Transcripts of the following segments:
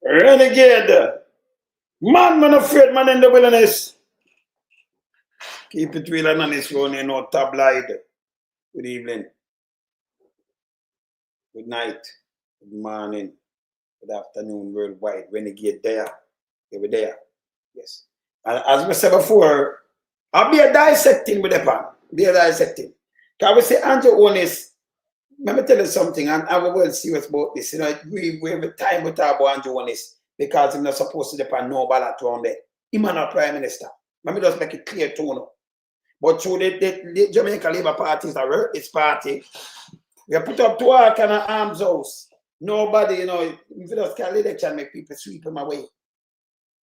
Renegade. Man afraid man in the wilderness. Keep it real and honest, you know, tabloid. Good evening. Good night. Good morning. Good afternoon, worldwide. Renegade there. You were there. Yes. And as we said before, I'll be a dissecting with the pan. Be a dissecting. Because we say Andrew Holness, let me tell you something, and I will serious about this. You know, we have a time with our Andrew Holness because he's not supposed to depend no ballot around there. He's not prime minister. Let me just make it clear to you. But through the Jamaica Labour Party is a worthless party. We put up to our kind of arms house. Nobody, you know, if you just can't election, make people sweep him away.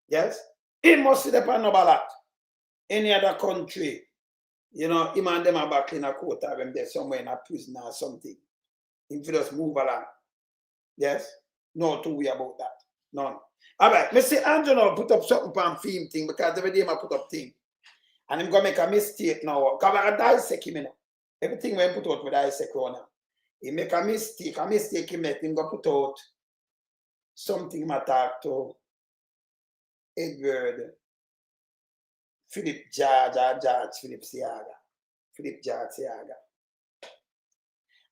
Yes? He must sit upon no ballot. Any other country, you know, him and them are back in a court or them there somewhere in a prison or something. If you just move along. Yes? No two way about that. None. All right, me say Andrew now put up something on film thing because every day I put up thing. And I'm going to make a mistake now. Because I dissect him now. Everything when I put out with dissect now. He make a mistake he make, him go put out something I talk to Edward, Philip George Seaga.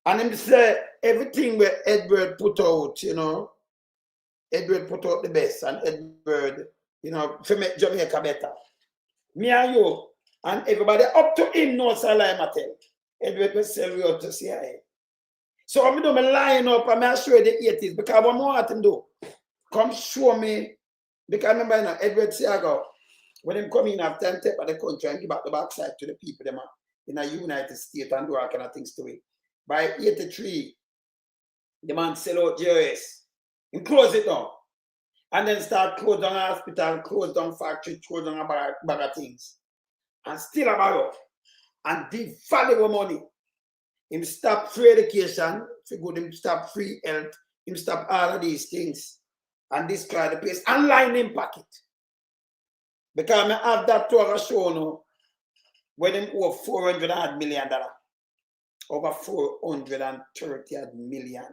And him say everything where Edward put out, you know, Edward put out the best and Edward, you know, to make Jamaica better. Me and you, and everybody up to him knows a lie matter. Edward will sell you out to CIA. So I'm doing my line up and I'm sure the 80s because what more want him do? Come show me. Because I remember you know, Edward Seaga, when him come in after and take by the country and give back the backside to the people them in the United States and do all kind of things to it. By 83, the man sell out JOS. He close it down. And then start close down hospital, close down factory, close down a bag of things. And still a borrow. And the valuable money. Him stop free education, him stop free health, him stop all of these things. And destroy the place and line in pocket. Because I have that to a show now when him over $400 million. Over 430 million.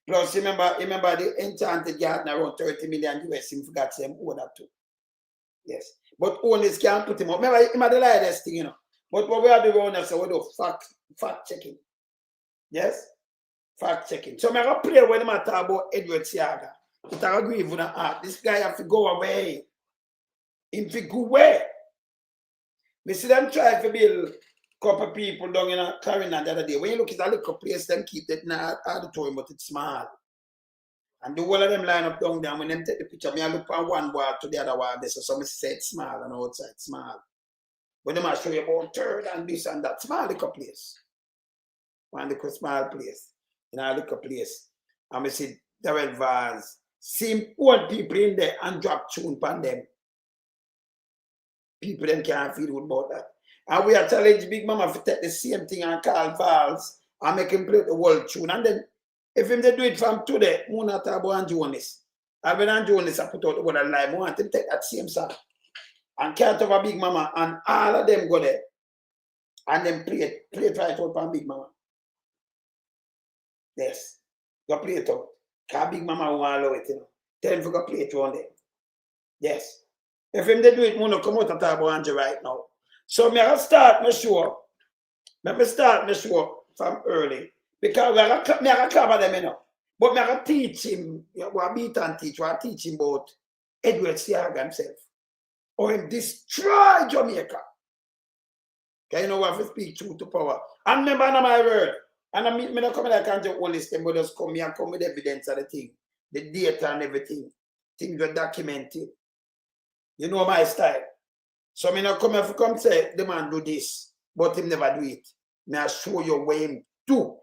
Plus, remember the enchanted garden around 30 million US, him forgot him owe that too. Yes. But Holness can't put him up. Remember, him had the lightest thing, you know. But what we are doing now, so we do fact checking. Yes? Fact checking. So I'm going to play when I talk about Edward Seaga. But I agree with that. This guy have to go away. Him to go away. We see them try to build a couple of people down in a Carolina the other day. When you look at a little place, them keep it in the auditorium, but it's small. And the whole of them line up down there. When them take the picture, me I look from one wall to the other wall. So some say it's small and outside small. When them I show you about third and this and that. Small little place. One little small place. In a little place. And we see Darrell Vaz. See old people in there and drop tune upon them. People them can't feel good about that. And we are challenging Big Mama to take the same thing and call Vaz and make him play the world tune. And then if him they do it from today, we not talk about Andrew Holness. And when Andrew Holness I put out the word of life, we want him to take that same song. And can't over Big Mama and all of them go there. And then play it right out from Big Mama. Yes. Go play it out. Because Big Mama won't allow it, you know. Tell him to go play it one day. Yes. If him they do it, we not come out and talk about Andrew right now. So me I start my show. Let me start my show from early. Because me I cover them, you know. But me I teach him, what beat and teach, what I teach him about Edward Seaga himself. Or him destroy Jamaica. Okay, you know what, if speak truth to power. And remember my word. And I mean, not come like Andrew Holness, them but just come here and come with evidence of the thing. The data and everything. Things were documented. You know my style. So me not come here to come say, the man do this, but him never do it. Me I show you what him do.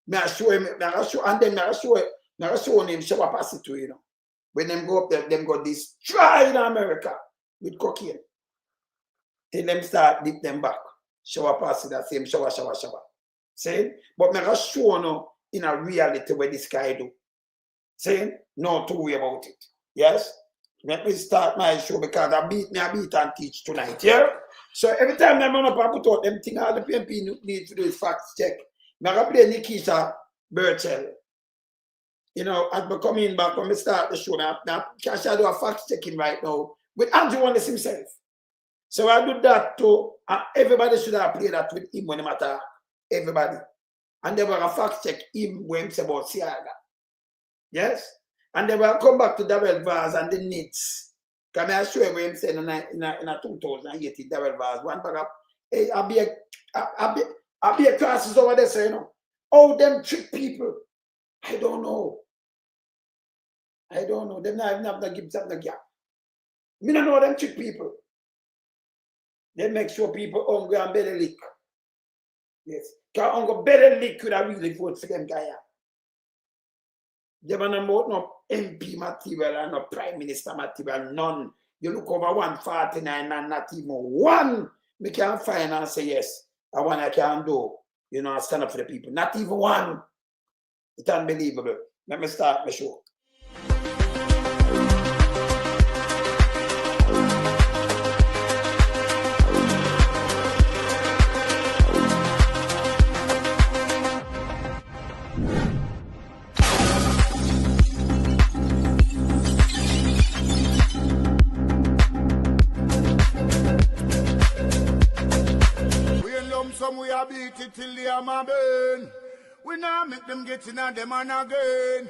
Me I show him, and then me I show him shower pass it to you know. When them go up there, them go destroy in America with cocaine. Till them start dip them back. Shower pass it, that same shower. See? But me I show you in a reality where this guy do. See? No two way about it. Yes? Let me start my show because I beat and teach tonight, yeah? So every time I'm up and put out them thing, all the PMP need to do is fact check. I'm going to play Nikisha Burchell. you know, as we're coming back when we start the show, now I do a fact checking right now with Andrew Holness himself. So I do that too. Everybody should have played that with him when he matter. Everybody. And they will fact check him when he about Seaga. Yes? And they will come back to Vaz and the Nids. Can I show you what I'm saying in a 2018 Vaz? One bag up. Hey, I'll be a classes over there, so you know. Oh, them trick people. I don't know. I don't know. Them not give something gap. Me don't know them trick people. They make sure people hungry and belly lick. Yes. Because hungry belly lick could have really vote for them guy. They are not no MP material and no Prime Minister material, none. You look over 149 and not even one. We can find and say, yes, I want I can do. You know, I stand up for the people. Not even one. It's unbelievable. Let me start my show. We are beat it till they are my burn. We now make them get in and them and again.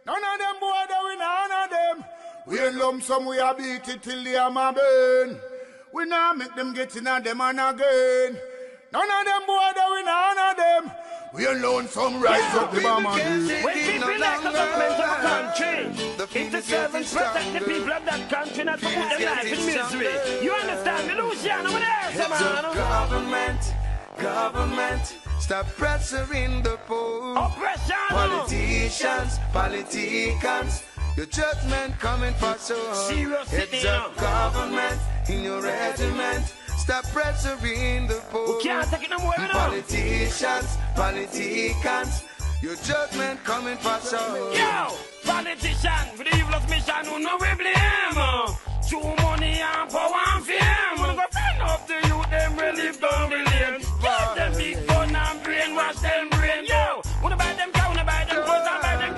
None of them boy that we none of them. We in lump sum we are beat it till they are my burn. We now make them get in and them and again. None of them boy that we none of them. We alone some rise up the bomb and when people like the government of a country, it's the servants protect the people of that country, not to put them life in misery. You understand me, Luciano? What else, man? Government, stop pressuring the poor. Oppression. Politicians, your judgment coming for sure. Serious it's a government in your regiment. Stop pressuring the poor. We can't take it no more, Politicians, your judgment coming for sure. Yo, politician, for the evil's mission, who know we blame. Too money and power and fame. Wanna go friend up the youth, them relieve down the lane. Give them big gun and brainwash them brain. Yo, wanna buy them cow, wanna buy them clothes and buy them.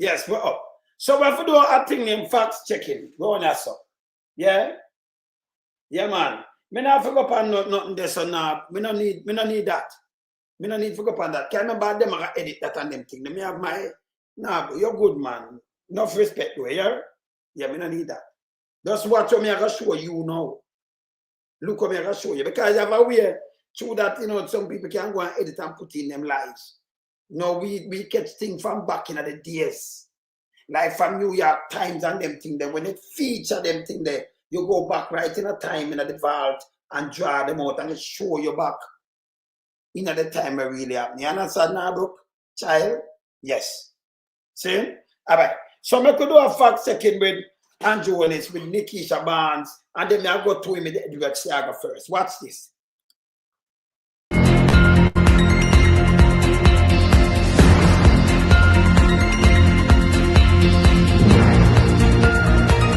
Yes, we're up. So if we do a thing named facts checking, go on that so. Yeah? Yeah, man. Me not forget upon nothing there, so now. Me no need that. Me no need to forget upon that. Can't remember them I edit that and them thing. Me have my nah, you're good, man. Enough respect to yeah? Yeah, me no need that. Just watch what me I show you now. Look what me I show you. Because I have a way through that, you know, some people can go and edit and put in them lives. No, we catch things from back in the days. Like from New York Times and them thing there. When they feature them thing there, you go back right in a time in the vault and draw them out and show you back in the time where really happened. You understand now, bro? Child? Yes. See? Alright. So I could do a fact checking with Andrew Holness, with Nikisha Barnes, and then I go to him with Edward Seaga first. Watch this.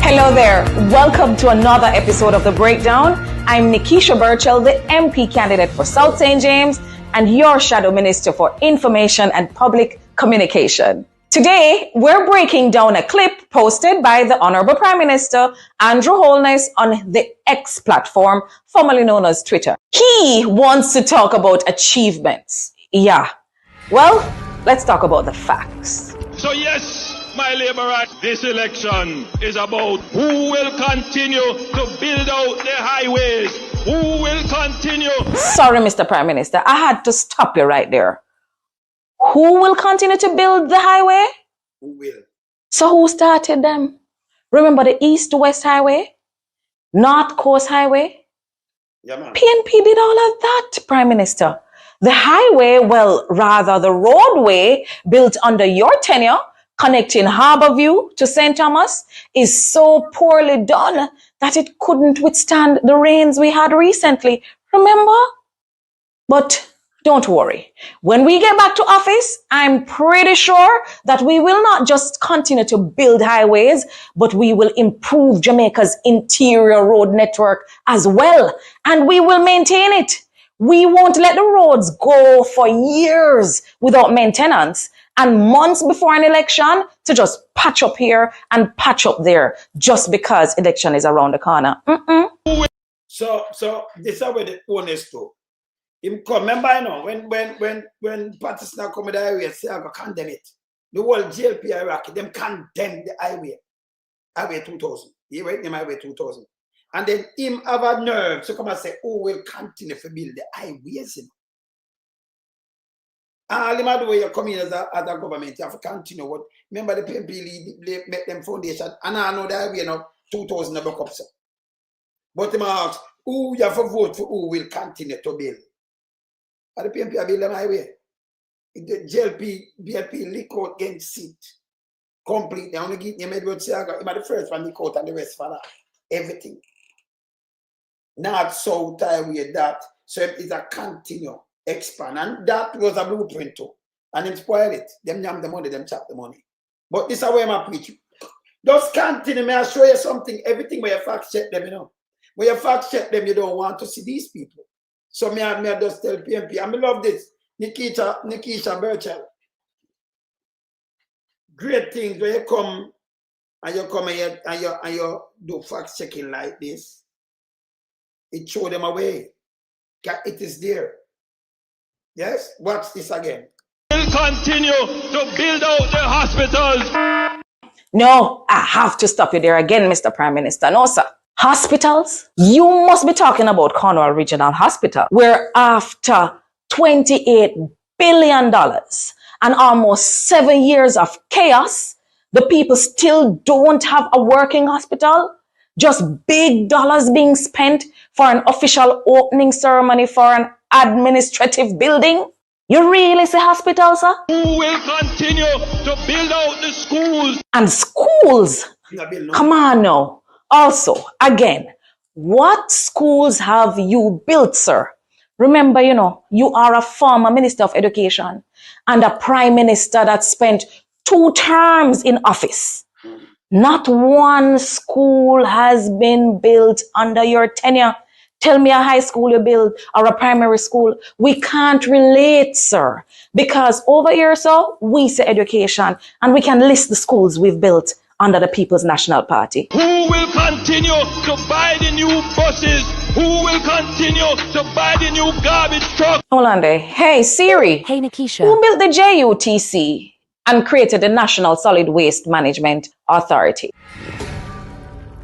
Hello there. Welcome to another episode of The Breakdown. I'm Nikisha Burchell, the MP candidate for South St. James and your Shadow Minister for Information and Public Communication. Today, we're breaking down a clip posted by the Honorable Prime Minister Andrew Holness on the X platform, formerly known as Twitter. He wants to talk about achievements. Yeah. Well, let's talk about the facts. So yes, my Labour, this election is about who will continue to build out the highways, who will continue. Sorry, Mr. Prime Minister, I had to stop you right there. Who will continue to build the highway? Who will? So who started them? Remember the East-West Highway? North Coast Highway? Yeah, man. PNP did all of that, Prime Minister. The highway, well, rather the roadway built under your tenure, connecting Harbourview to St. Thomas, is so poorly done that it couldn't withstand the rains we had recently. Remember? But don't worry. When we get back to office, I'm pretty sure that we will not just continue to build highways, but we will improve Jamaica's interior road network as well. And we will maintain it. We won't let the roads go for years without maintenance and months before an election to just patch up here and patch up there just because election is around the corner. So this is where the Holness to. Him come, remember, you know, when Pakistan come with the highway, Seaga condemn it. The whole JLP Iraqi, them condemn the highway 2000. He went in highway 2000. And then him have a nerve to come and say, oh, we'll continue to build the highways. You know? All him do when you come in as a government, you have to continue. What? Remember the PNP make them foundation, and I know the highway now 2000 never up. So. But him ask, who you have to vote for who will continue to build? And the PNP have built them highway. The BLP leak out against seat. Complete. They only give him Edward Seaga. He the first one leak out and the rest for that. Everything. Not so highway that. So it's a continue, expand. And that was a blueprint too. And them spoil it. Them yam the money, them chop the money. But this is where I preach. Just continue. May I show you something? Everything where you fact check them, you know. When you fact check them, you don't want to see these people. So may I just tell PNP, I love this. Nikisha Burchell. Great things when you come and you do fact checking like this. It show them a way. It is there. Yes? Watch this again. We'll continue to build out the hospitals. No, I have to stop you there again, Mr. Prime Minister. No, sir. Hospitals? You must be talking about Cornwall Regional Hospital, where after $28 billion and almost 7 years of chaos, the people still don't have a working hospital. Just big dollars being spent for an official opening ceremony for an administrative building. You really say hospital, sir? Who will continue to build out the schools? And schools? Come on now. Also, again, what schools have you built, sir? Remember, you know, you are a former Minister of Education and a Prime Minister that spent 2 terms in office. Not one school has been built under your tenure. Tell me a high school you built or a primary school. We can't relate, sir, because over here, sir, we say education and we can list the schools we've built under the People's National Party. Who will continue to buy the new buses? Who will continue to buy the new garbage truck? Hold on there. Hey, Siri. Hey, Nikisha. Who built the JUTC and created the National Solid Waste Management Authority?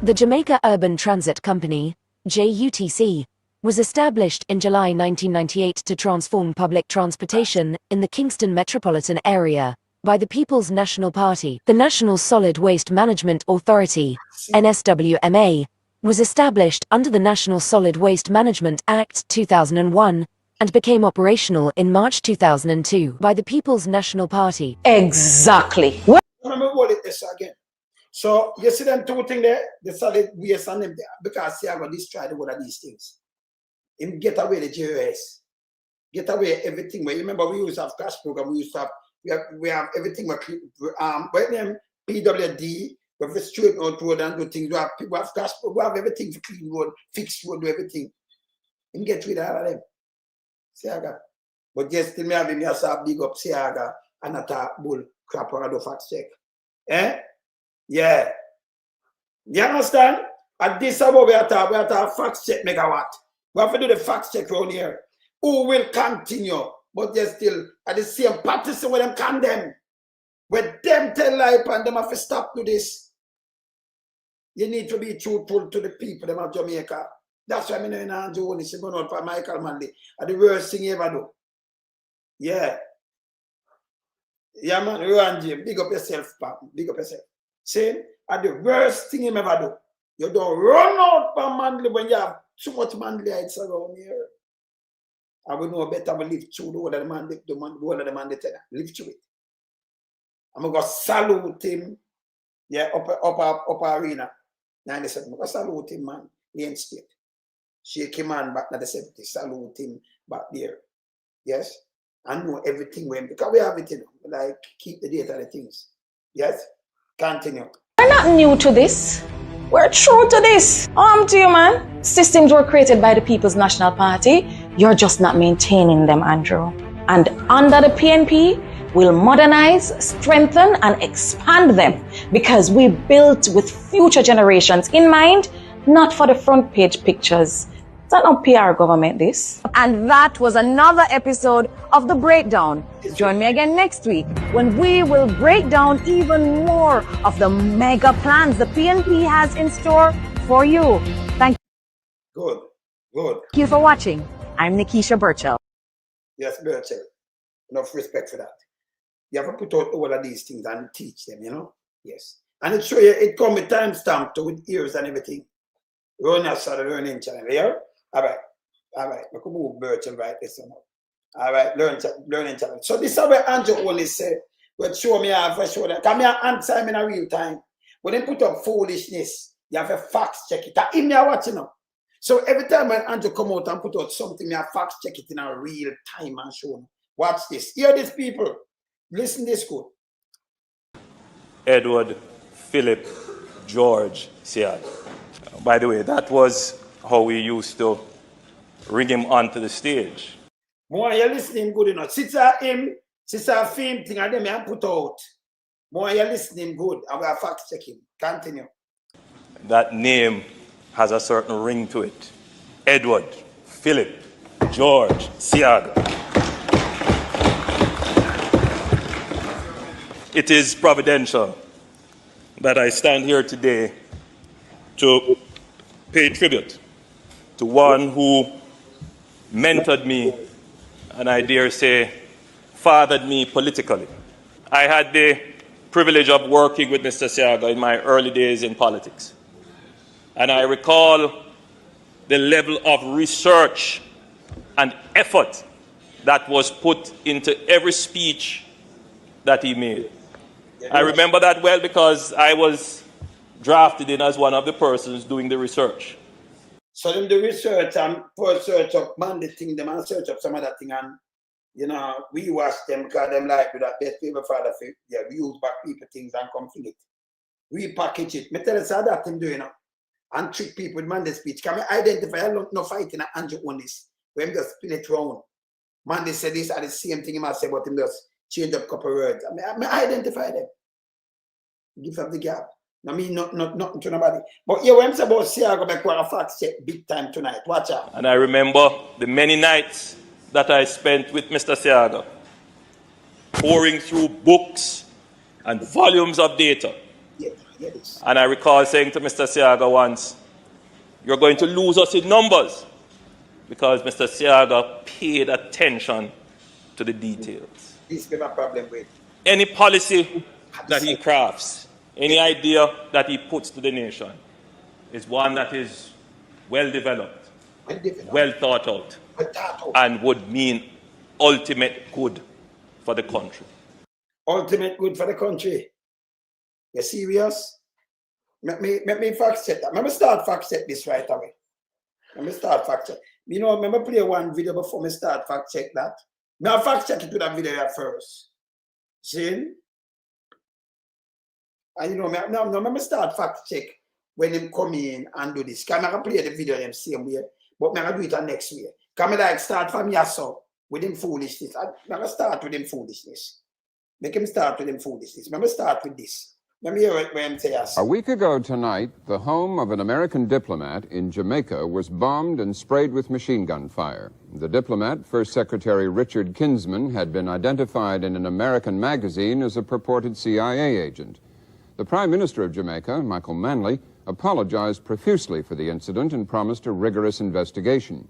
The Jamaica Urban Transit Company, JUTC, was established in July 1998 to transform public transportation in the Kingston metropolitan area by the People's National Party. The National Solid Waste Management Authority, NSWMA, was established under the National Solid Waste Management Act 2001 and became operational in March 2002 by the People's National Party. Exactly. Remember what it is again. So you see them 2 things there, the solid waste and them there, because Seaga destroyed one of these things. Him get away the JOS. Get away everything. Where you remember we used to have cash program, we used to have we have everything but them PWD, we have the straight out road and do things. We have cash, we have everything for clean road, fixed road, do everything. And get rid of all of them. Seaga. But just still me have him as a big up Seaga and not a bull crap or a do fact check. Eh? Yeah. You understand? At this about we have to fact check megawatt. We have to do the fact check around here. Who will continue? But they're still at the same party with them condemn. When them tell lie and them have to stop to this, you need to be truthful to the people them of Jamaica. That's why I know in Andrew Holness going out for Michael Manley. And the worst thing you ever do. Yeah. Yeah, man, Rowan James, big up yourself, Pap. Big up yourself. Say, and the worst thing you ever do. You don't run out for Manley when you have too much Manley heights around here. I will know better we live through the whole of the man, the whole of the man, live through it. I'm going to salute him, yeah, up arena. 97. I'm going to salute him, man. He ain't state. Shake him man back at the 70. Salute him back there. Yes? I know everything when because we have it, you know, like keep the data of the things. Yes? Continue. We're not new to this. We're true to this. To you, man. Systems were created by the People's National Party. You're just not maintaining them, Andrew. And under the PNP, we'll modernize, strengthen, and expand them because we built with future generations in mind, not for the front page pictures. It's not no PR government, this. And that was another episode of The Breakdown. Join me again next week when we will break down even more of the mega plans the PNP has in store for you. Thank you for watching. I'm Nikisha Burchell. Yes, Burchell. Enough respect for that. You have to put out all of these things and teach them, you know? Yes. And it show you, it come with timestamp to with ears and everything. Run us on the learning channel, yeah? All right. We can move Burchell right this one. All right, learning channel. So this is what Andrew Holness said. But show me how to show that. Come here answer him in a real time. When they put up foolishness, you have a fact check it. That him you are watching now. So every time when Andrew come out and put out something, you have fact check it in a real time and show them. Watch this. Hear this, people. Listen this good. Edward, Philip, George, Seaga. By the way, that was how we used to ring him onto the stage. More you listening good enough. Sister him, sister film thing and them you put out. More you listening good and we are fact checking. Continue. That name has a certain ring to it. Edward, Philip, George, Seaga. It is providential that I stand here today to pay tribute to one who mentored me and I dare say fathered me politically. I had the privilege of working with Mr. Seaga in my early days in politics. And I recall the level of research and effort that was put into every speech that he made. I remember that well because I was drafted in as one of the persons doing the research. So them the research and first search up man the thing them and search up some other thing and you know we wash them because them like with that best paper father yeah we use back people things and conflict. We package it. Me tell us how that thing do you know and trick people with man the speech. Can we identify no fighting at Andrew Holness when just spin it round. Man they say this are the same thing he must say but him just change up a couple words. I identify them. Give up the gap. I mean, nothing to nobody. But yeah, when I'm about Seaga, make a fact check big time tonight. Watch out. And I remember the many nights that I spent with Mr. Seaga, pouring through books and volumes of data. Yes. And I recall saying to Mr. Seaga once, "You're going to lose us in numbers," because Mr. Seaga paid attention to the details. This is my problem with any policy that he crafts, any idea that he puts to the nation is one that is well developed, well thought out, and would mean ultimate good for the country. Ultimate good for the country. You serious? Let me fact check that. Let me start fact check this right away. Let me start fact check. You know, let me play one video before me start fact check that. Now fact check it to that video at first. See? And you know, now let me start fact check when him come in and do this. Can I play the video them same way, but I'm do it the next way. Can I like start from Yasso with him foolishness? I'm gonna start with him foolishness. Make him start with him foolishness. Let me start with this. Let me hear what I'm saying. A week ago tonight, the home of an American diplomat in Jamaica was bombed and sprayed with machine gun fire. The diplomat, First Secretary Richard Kinsman, had been identified in an American magazine as a purported CIA agent. The Prime Minister of Jamaica, Michael Manley, apologized profusely for the incident and promised a rigorous investigation.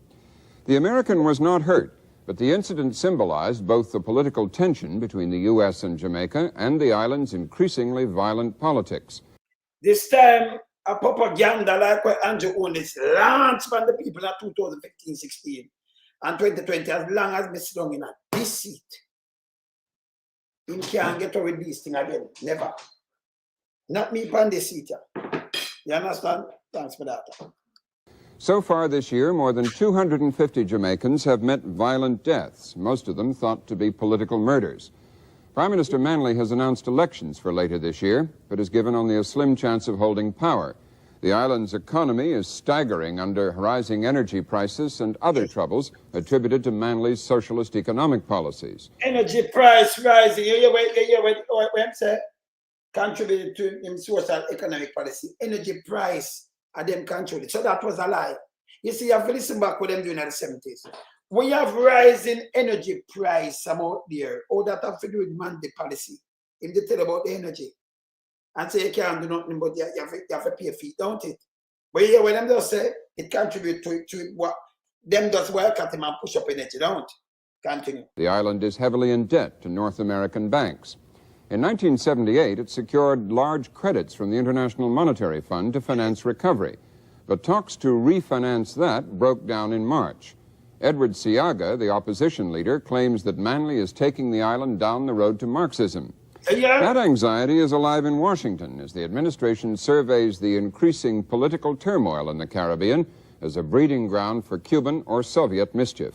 The American was not hurt, but the incident symbolized both the political tension between the U.S. and Jamaica and the island's increasingly violent politics. This time, a propaganda like what Andrew Holness launched by the people in 2015-16 and 2020, as long as we sit down in this seat, he can't get away with this thing again. Never. Not me on this seat. You understand? Thanks for that. So far this year, more than 250 Jamaicans have met violent deaths, most of them thought to be political murders. Prime Minister Manley has announced elections for later this year, but is given only a slim chance of holding power. The island's economy is staggering under rising energy prices and other troubles attributed to Manley's socialist economic policies. Energy price rising. What I'm saying? Contributed to in social economic policy. Energy price. And them control it. So that was a lie. You see, you have to listen back what them doing in the 70s. We have rising energy price about there. All that have to do with mandate policy. If they tell about the energy and say you can't do nothing, but you have to pay a fee, don't it? But yeah, when them just say it contributes to what them just work at them and push up energy, don't continue. The island is heavily in debt to North American banks. In 1978, it secured large credits from the International Monetary Fund to finance recovery. But talks to refinance that broke down in March. Edward Seaga, the opposition leader, claims that Manley is taking the island down the road to Marxism. That anxiety is alive in Washington as the administration surveys the increasing political turmoil in the Caribbean as a breeding ground for Cuban or Soviet mischief.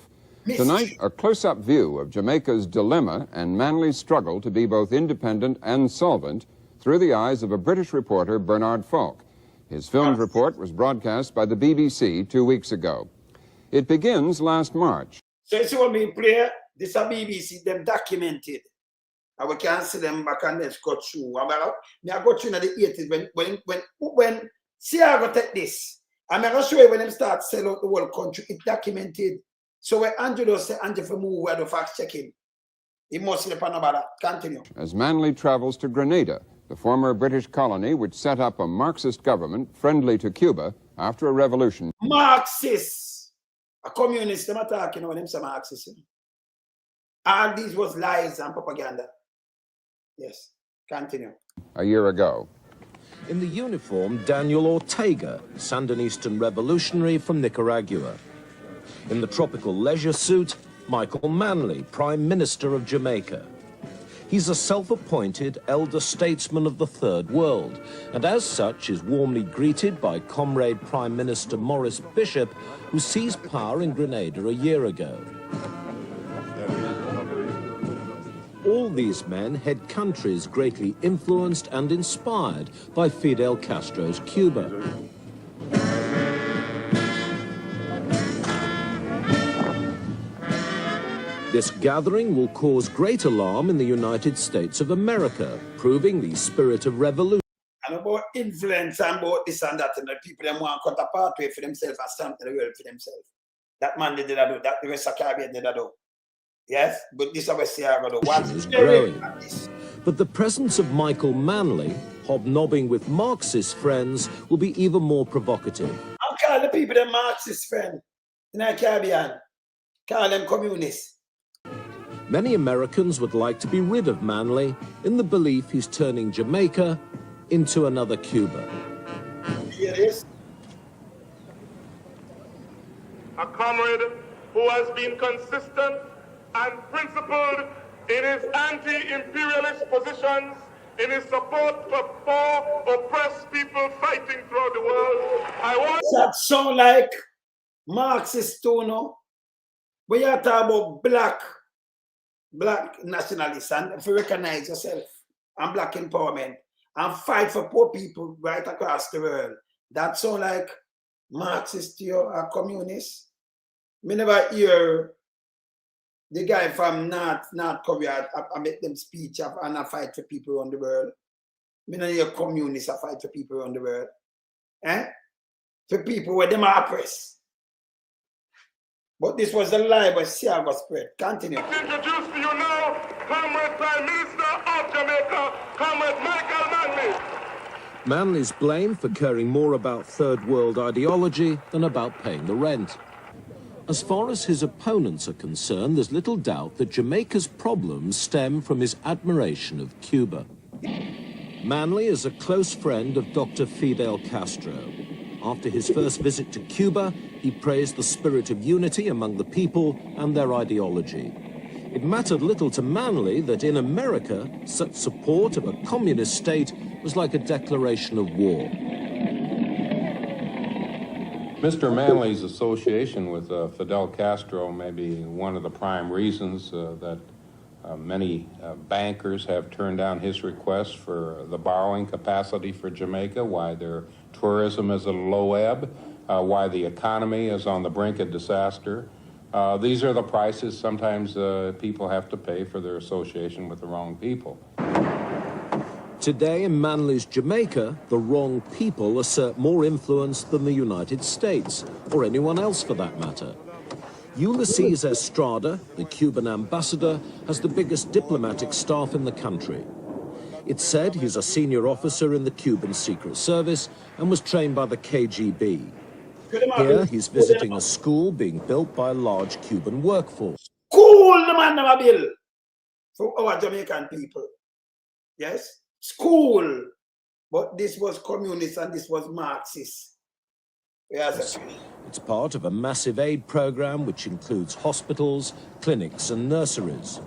Tonight, a close-up view of Jamaica's dilemma and Manley's struggle to be both independent and solvent through the eyes of a British reporter, Bernard Falk. His filmed report was broadcast by the BBC 2 weeks ago. It begins last March. So you see what me play? This is BBC, them documented. And we can see them back and let's go through. I go through in the 80s when Seaga take this. I'm going to show you when them start sell out the whole country. It's documented. So when Andrew does say, Andrew for move where the facts check him. He must sleep on about that. Continue. As Manley travels to Grenada, the former British colony which set up a Marxist government friendly to Cuba after a revolution. Marxists. A communist, them attacking when them say Marxists. All these was lies and propaganda. Yes. Continue. A year ago. In the uniform, Daniel Ortega, Sandinistan revolutionary from Nicaragua. In the tropical leisure suit, Michael Manley, Prime Minister of Jamaica. He's a self-appointed elder statesman of the Third World, and as such is warmly greeted by comrade Prime Minister Maurice Bishop, who seized power in Grenada a year ago. All these men head countries greatly influenced and inspired by Fidel Castro's Cuba. This gathering will cause great alarm in the United States of America, proving the spirit of revolution. And about influence and about this and that, and the people them want to cut a pathway for themselves and stamp the world for themselves. That man did that do, that the rest of Caribbean did that do. Yes, but this is what Seaga do. What's is growing. But the presence of Michael Manley, hobnobbing with Marxist friends, will be even more provocative. I'll call the people them Marxist friend in the Caribbean. Call them communists. Many Americans would like to be rid of Manley in the belief he's turning Jamaica into another Cuba. Here it is. A comrade who has been consistent and principled in his anti-imperialist positions, in his support for poor, oppressed people fighting throughout the world. That sound like Marxist too, no? When you talk about black nationalists, and if you recognize yourself and black empowerment and fight for poor people right across the world, that sound like Marxist to you or communist? Me never hear the guy from North Korea I make them speech and I fight for people around the world. Me know your communists are fight for people around the world. Eh? For people where them are oppressed. But this was the lie by Seaga spread. Continue. Introduce to you now, Comrade Prime Minister of Jamaica, Comrade Michael Manley. Manley's blamed for caring more about third world ideology than about paying the rent. As far as his opponents are concerned, there's little doubt that Jamaica's problems stem from his admiration of Cuba. Manley is a close friend of Dr. Fidel Castro. After his first visit to Cuba, he praised the spirit of unity among the people and their ideology. It mattered little to Manley that in America, such support of a communist state was like a declaration of war. Mr. Manley's association with Fidel Castro may be one of the prime reasons that many bankers have turned down his request for the borrowing capacity for Jamaica, why their tourism is at a low ebb, why the economy is on the brink of disaster. These are the prices sometimes people have to pay for their association with the wrong people. Today in Manley's Jamaica, the wrong people assert more influence than the United States, or anyone else for that matter. Ulysses Estrada, the Cuban ambassador, has the biggest diplomatic staff in the country. It's said he's a senior officer in the Cuban Secret Service and was trained by the KGB. Here, he's visiting a school being built by a large Cuban workforce. School, the man never build for our Jamaican people. Yes? School. But this was communist and this was Marxist. Yes. It's part of a massive aid program which includes hospitals, clinics and nurseries.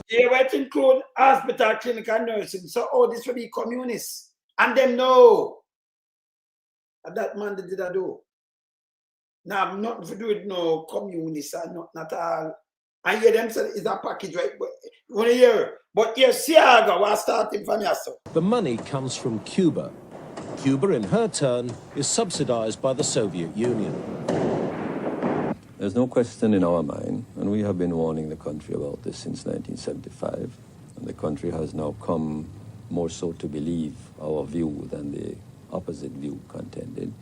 Yeah, but it includes hospital, clinic and nursing. So, this will be communists. And them know. And that man did that do. Now, nothing to do with no communists and not all. And hear them say it's a package, right? But one year. But here, Seaga was starting from here. The money comes from Cuba. Cuba, in her turn, is subsidized by the Soviet Union. There's no question in our mind, and we have been warning the country about this since 1975, and the country has now come more so to believe our view than the opposite view contended,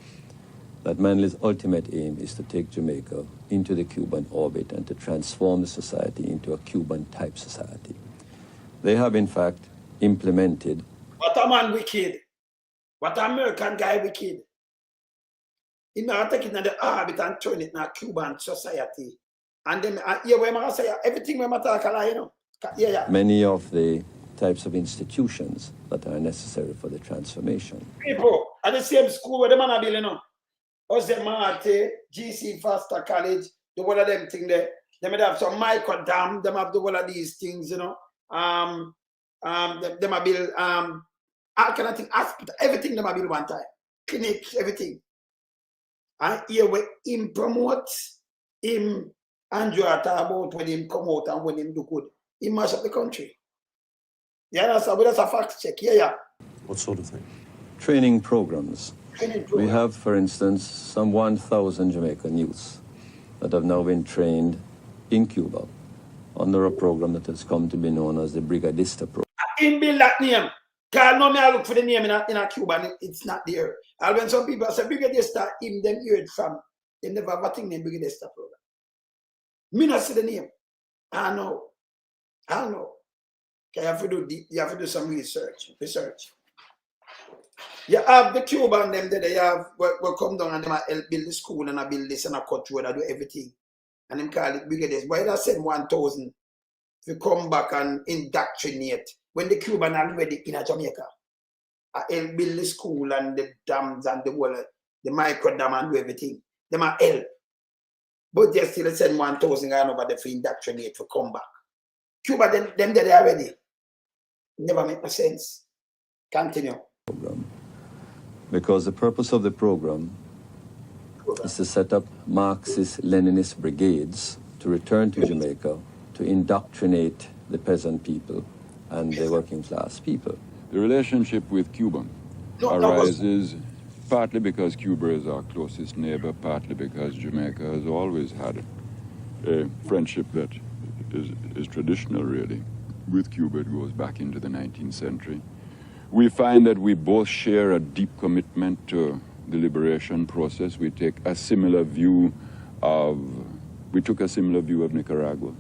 that Manley's ultimate aim is to take Jamaica into the Cuban orbit and to transform the society into a Cuban-type society. They have, in fact, implemented... What a man wicked. What an American guy wicked. He may take it in the orbit and turn it in a Cuban society. And then, I say everything we talk about, you know. Yeah. Many of the types of institutions that are necessary for the transformation. People at the same school where the man are building, you know. Jose Marte, GC Foster College, the one of them thing there. They may have some micro dam, them have the one of these things, you know. They might build all kind of things, hospital, everything they might build one time. Clinics, everything. And here when him promote him, Andrew talk about when him come out and when him do good. He mash up the country. Yeah, that's a fact check. Yeah. What sort of thing? Training programs. We have, for instance, some 1,000 Jamaican youths that have now been trained in Cuba under a program that has come to be known as the Brigadista program. In build that name. Because no me I look for the name in a Cuba and it's not there. And when some people say Brigadista, him them hear it from, they never have a thing named Brigadista program. Me not see the name. I know. Okay, you have to do some research. You have the Cuban them that they have will come down and they might help build the school and I build this and I cut road and do everything. And them call it Brigadista. But I send 1,000 to come back and indoctrinate when the Cuban are ready in Jamaica. I help build the school and the dams and the wall, the micro dam and do everything. They might help. But they still send 1,000 over there for indoctrinate to come back. Cuba, them they are ready. Never make no sense. Continue. Because the purpose of the program is to set up Marxist-Leninist brigades to return to Jamaica to indoctrinate the peasant people and the working class people. The relationship with Cuba arises partly because Cuba is our closest neighbor, partly because Jamaica has always had a friendship that is traditional, really. With Cuba, it goes back into the 19th century. We find that we both share a deep commitment to the liberation process. We take a similar view of, we took a similar view of Nicaragua.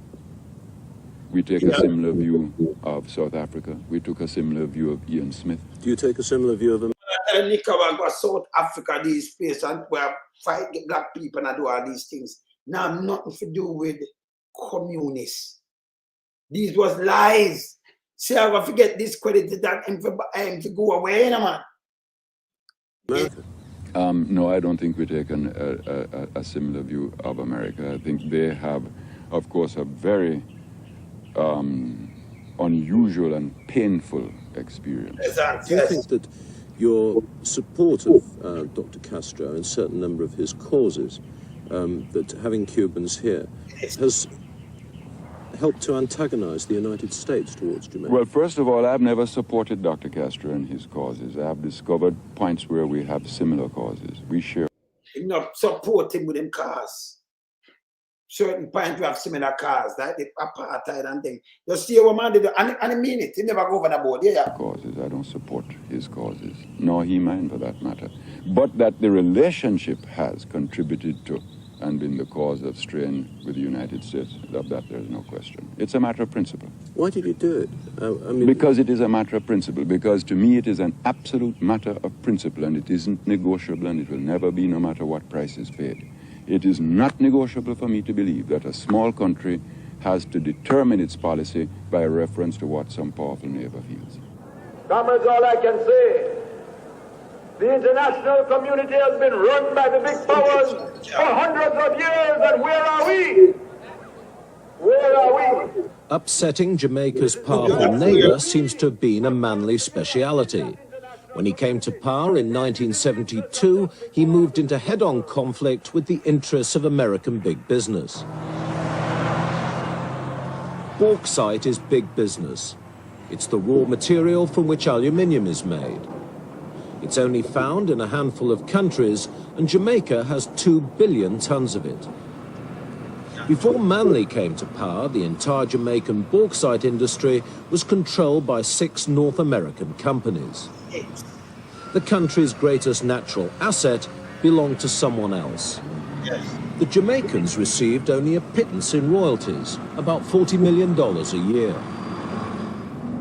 We take a similar view of South Africa. We took a similar view of Ian Smith. Do you take a similar view of Nicaragua, South Africa, these places, and where fight the black people and do all these things. Now, nothing to do with communists. These was lies. See, I will forget this credit that to go away, man. No, I don't think we take a similar view of America. I think they have, of course, a very unusual and painful experience. Do you think that your support of Dr. Castro and a certain number of his causes, that having Cubans here, has helped to antagonize the United States towards Jamaica? Well, first of all, I've never supported Dr. Castro and his causes. I've discovered points where we have similar causes. We share. You know, support him with them cars. Certain points we have similar cars, like the apartheid and things. You see what man did, and I mean it, he never go over the board, yeah. Causes, I don't support his causes, nor he mine for that matter. But that the relationship has contributed to and been the cause of strain with the United States, of that there's no question. It's a matter of principle. Why did you do it? I mean, because it is a matter of principle, because to me it is an absolute matter of principle, and it isn't negotiable, and it will never be, no matter what price is paid. It is not negotiable for me to believe that a small country has to determine its policy by reference to what some powerful neighbor feels. Comrades, all I can say, the international community has been run by the big powers for hundreds of years, and where are we? Where are we? Upsetting Jamaica's powerful neighbor seems to have been a Manley speciality. When he came to power in 1972, he moved into head-on conflict with the interests of American big business. Bauxite is big business. It's the raw material from which aluminium is made. It's only found in a handful of countries, and Jamaica has 2 billion tons of it. Before Manley came to power, the entire Jamaican bauxite industry was controlled by 6 North American companies. The country's greatest natural asset belonged to someone else. The Jamaicans received only a pittance in royalties, about $40 million a year.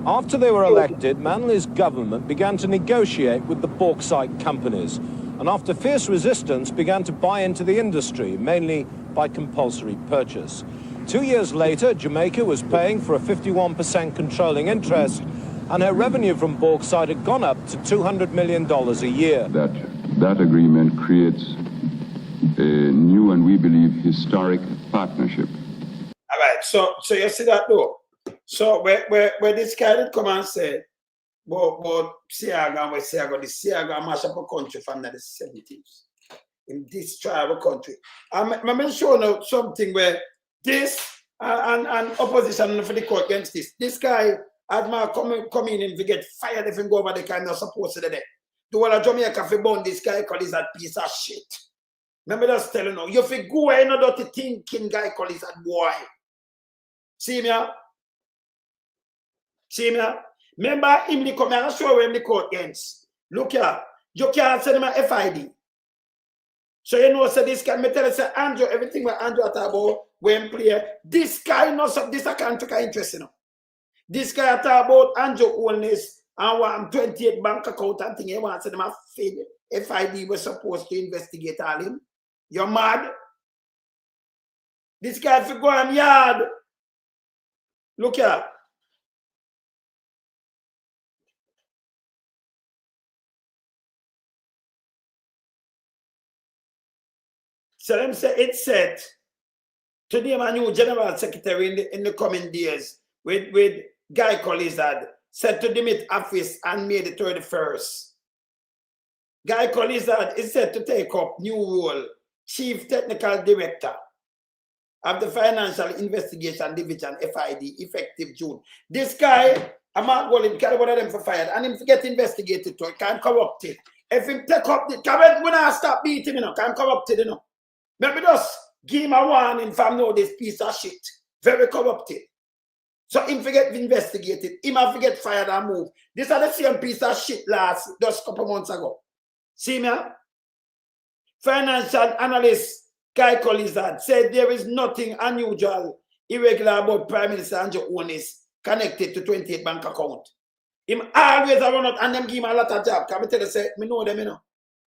After they were elected, Manley's government began to negotiate with the bauxite companies, and after fierce resistance began to buy into the industry, mainly by compulsory purchase. 2 years later, Jamaica was paying for a 51% controlling interest, and her revenue from bauxite had gone up to $200 million a year. That agreement creates a new and we believe historic partnership. All right, so you see that though. So where this guy did come and say, but Seaga and Seaga, the Seaga mash up a country from the 70s. In this tribal country. I'm showing you something where this and opposition for the court against this. This guy had my come in and get fired if he go over the kind of supposed to the the one of Jamaica for born this guy called is that piece of shit. Remember just telling you, you fi go away no dirty thinking guy called is that boy. See me? See me? Remember him the come and show him the court against. Look here, you can't send him a FID. So you know, so this guy, me tell you, say Andrew, everything what Andrew talk about when play, this guy knows of this account to interest, you know. This guy talk about Andrew Holness and want 28 bank account and thing. He wants them a FID was supposed to investigate all him. You're mad? This guy fi go on yard. Look here. So them say it's set to name a new general secretary in the coming days with Guy Collizard set to demit office on May the 31st. Guy Collizard is set to take up new role, Chief Technical Director of the Financial Investigation Division, FID, effective June. This guy, I'm not going to carry one of them for fired, and him to get investigated to it, can't corrupt it. If him take up the cabinet, when I stop beating him, can't corrupt it, you know. Let me just give him a warning from now this piece of shit. Very corrupted. So him forget investigated. Him have to get fired and move. This are the same piece of shit just a couple months ago. See me? Financial analyst Kai Collizard said there is nothing unusual, irregular about Prime Minister Andrew Holness connected to 28 bank account. Him always run out and them give him a lot of job. Can I tell you, say, me know them, you know.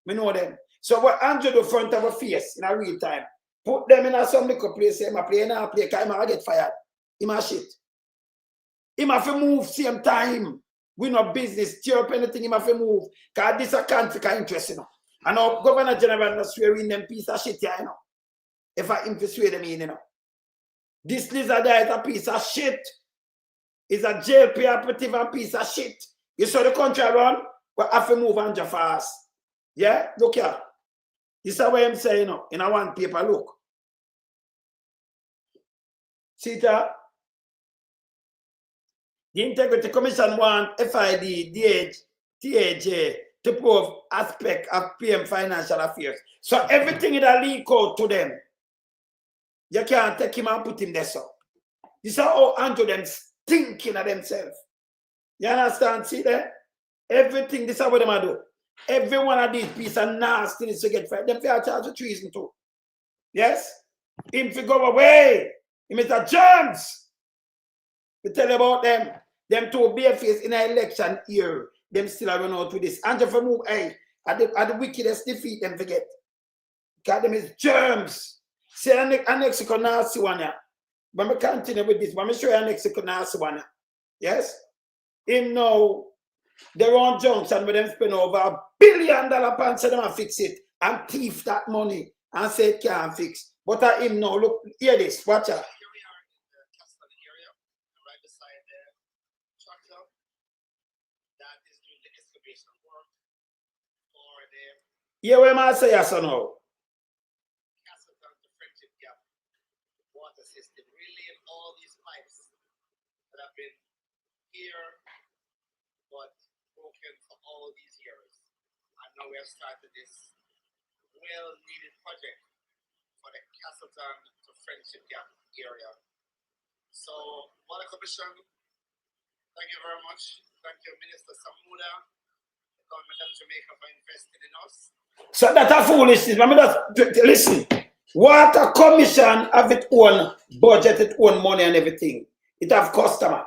Me know them. So what Andrew do front of a face in a real time, put them in a some little place, say, I play now, play, because I get fired. Him a shit. Him have to move same time. We no business, tear up anything, him have to move. Because this a conflict of interest, you know. And our Governor General not swearing them piece of shit here, you know. If I him to swear them in, you know. This lizard there is a piece of shit. It's a JLP operative and piece of shit. You saw the country run, but have to move on just fast. Yeah? Look here. This is what I'm saying, you know, in a one paper, look. See that? The Integrity Commission want FID, TAJ to prove aspect of PM financial affairs. So everything is a leak out to them. You can't take him and put him there, so. This is how Andrew them thinking of themselves. You understand? See there? Everything, this is what they do. Every one of these pieces of nastiness to get fired. Them they are charged with treason too. Yes? Him to go away. Him is a germs. We tell you about them. Them two bare-faced in an election year. Them still are run out with this. And if you move, hey, at the wickedest defeat, them forget. Because them is germs. See, an Mexico nasty one here. But we continue with this. But me show you an Mexico nasty one here. Yes? Him now, their own junction with them spend over $1 billion pound, so them and fix it. And thief that money. And say it can't fix. But at him now, look, hear this, watch out. Yeah, what am I saying, yes or no? Water system, relaying all these pipes that have been here but broken for all these years. And now we have started this well-needed project for the Castleton to Friendship Gap area. So, Water Commission, thank you very much. Thank you, Minister Samuda, the government of Jamaica, for investing in us. So that's a foolishness. I mean, listen, Water Commission have its own budget, its own money and everything. It have customer.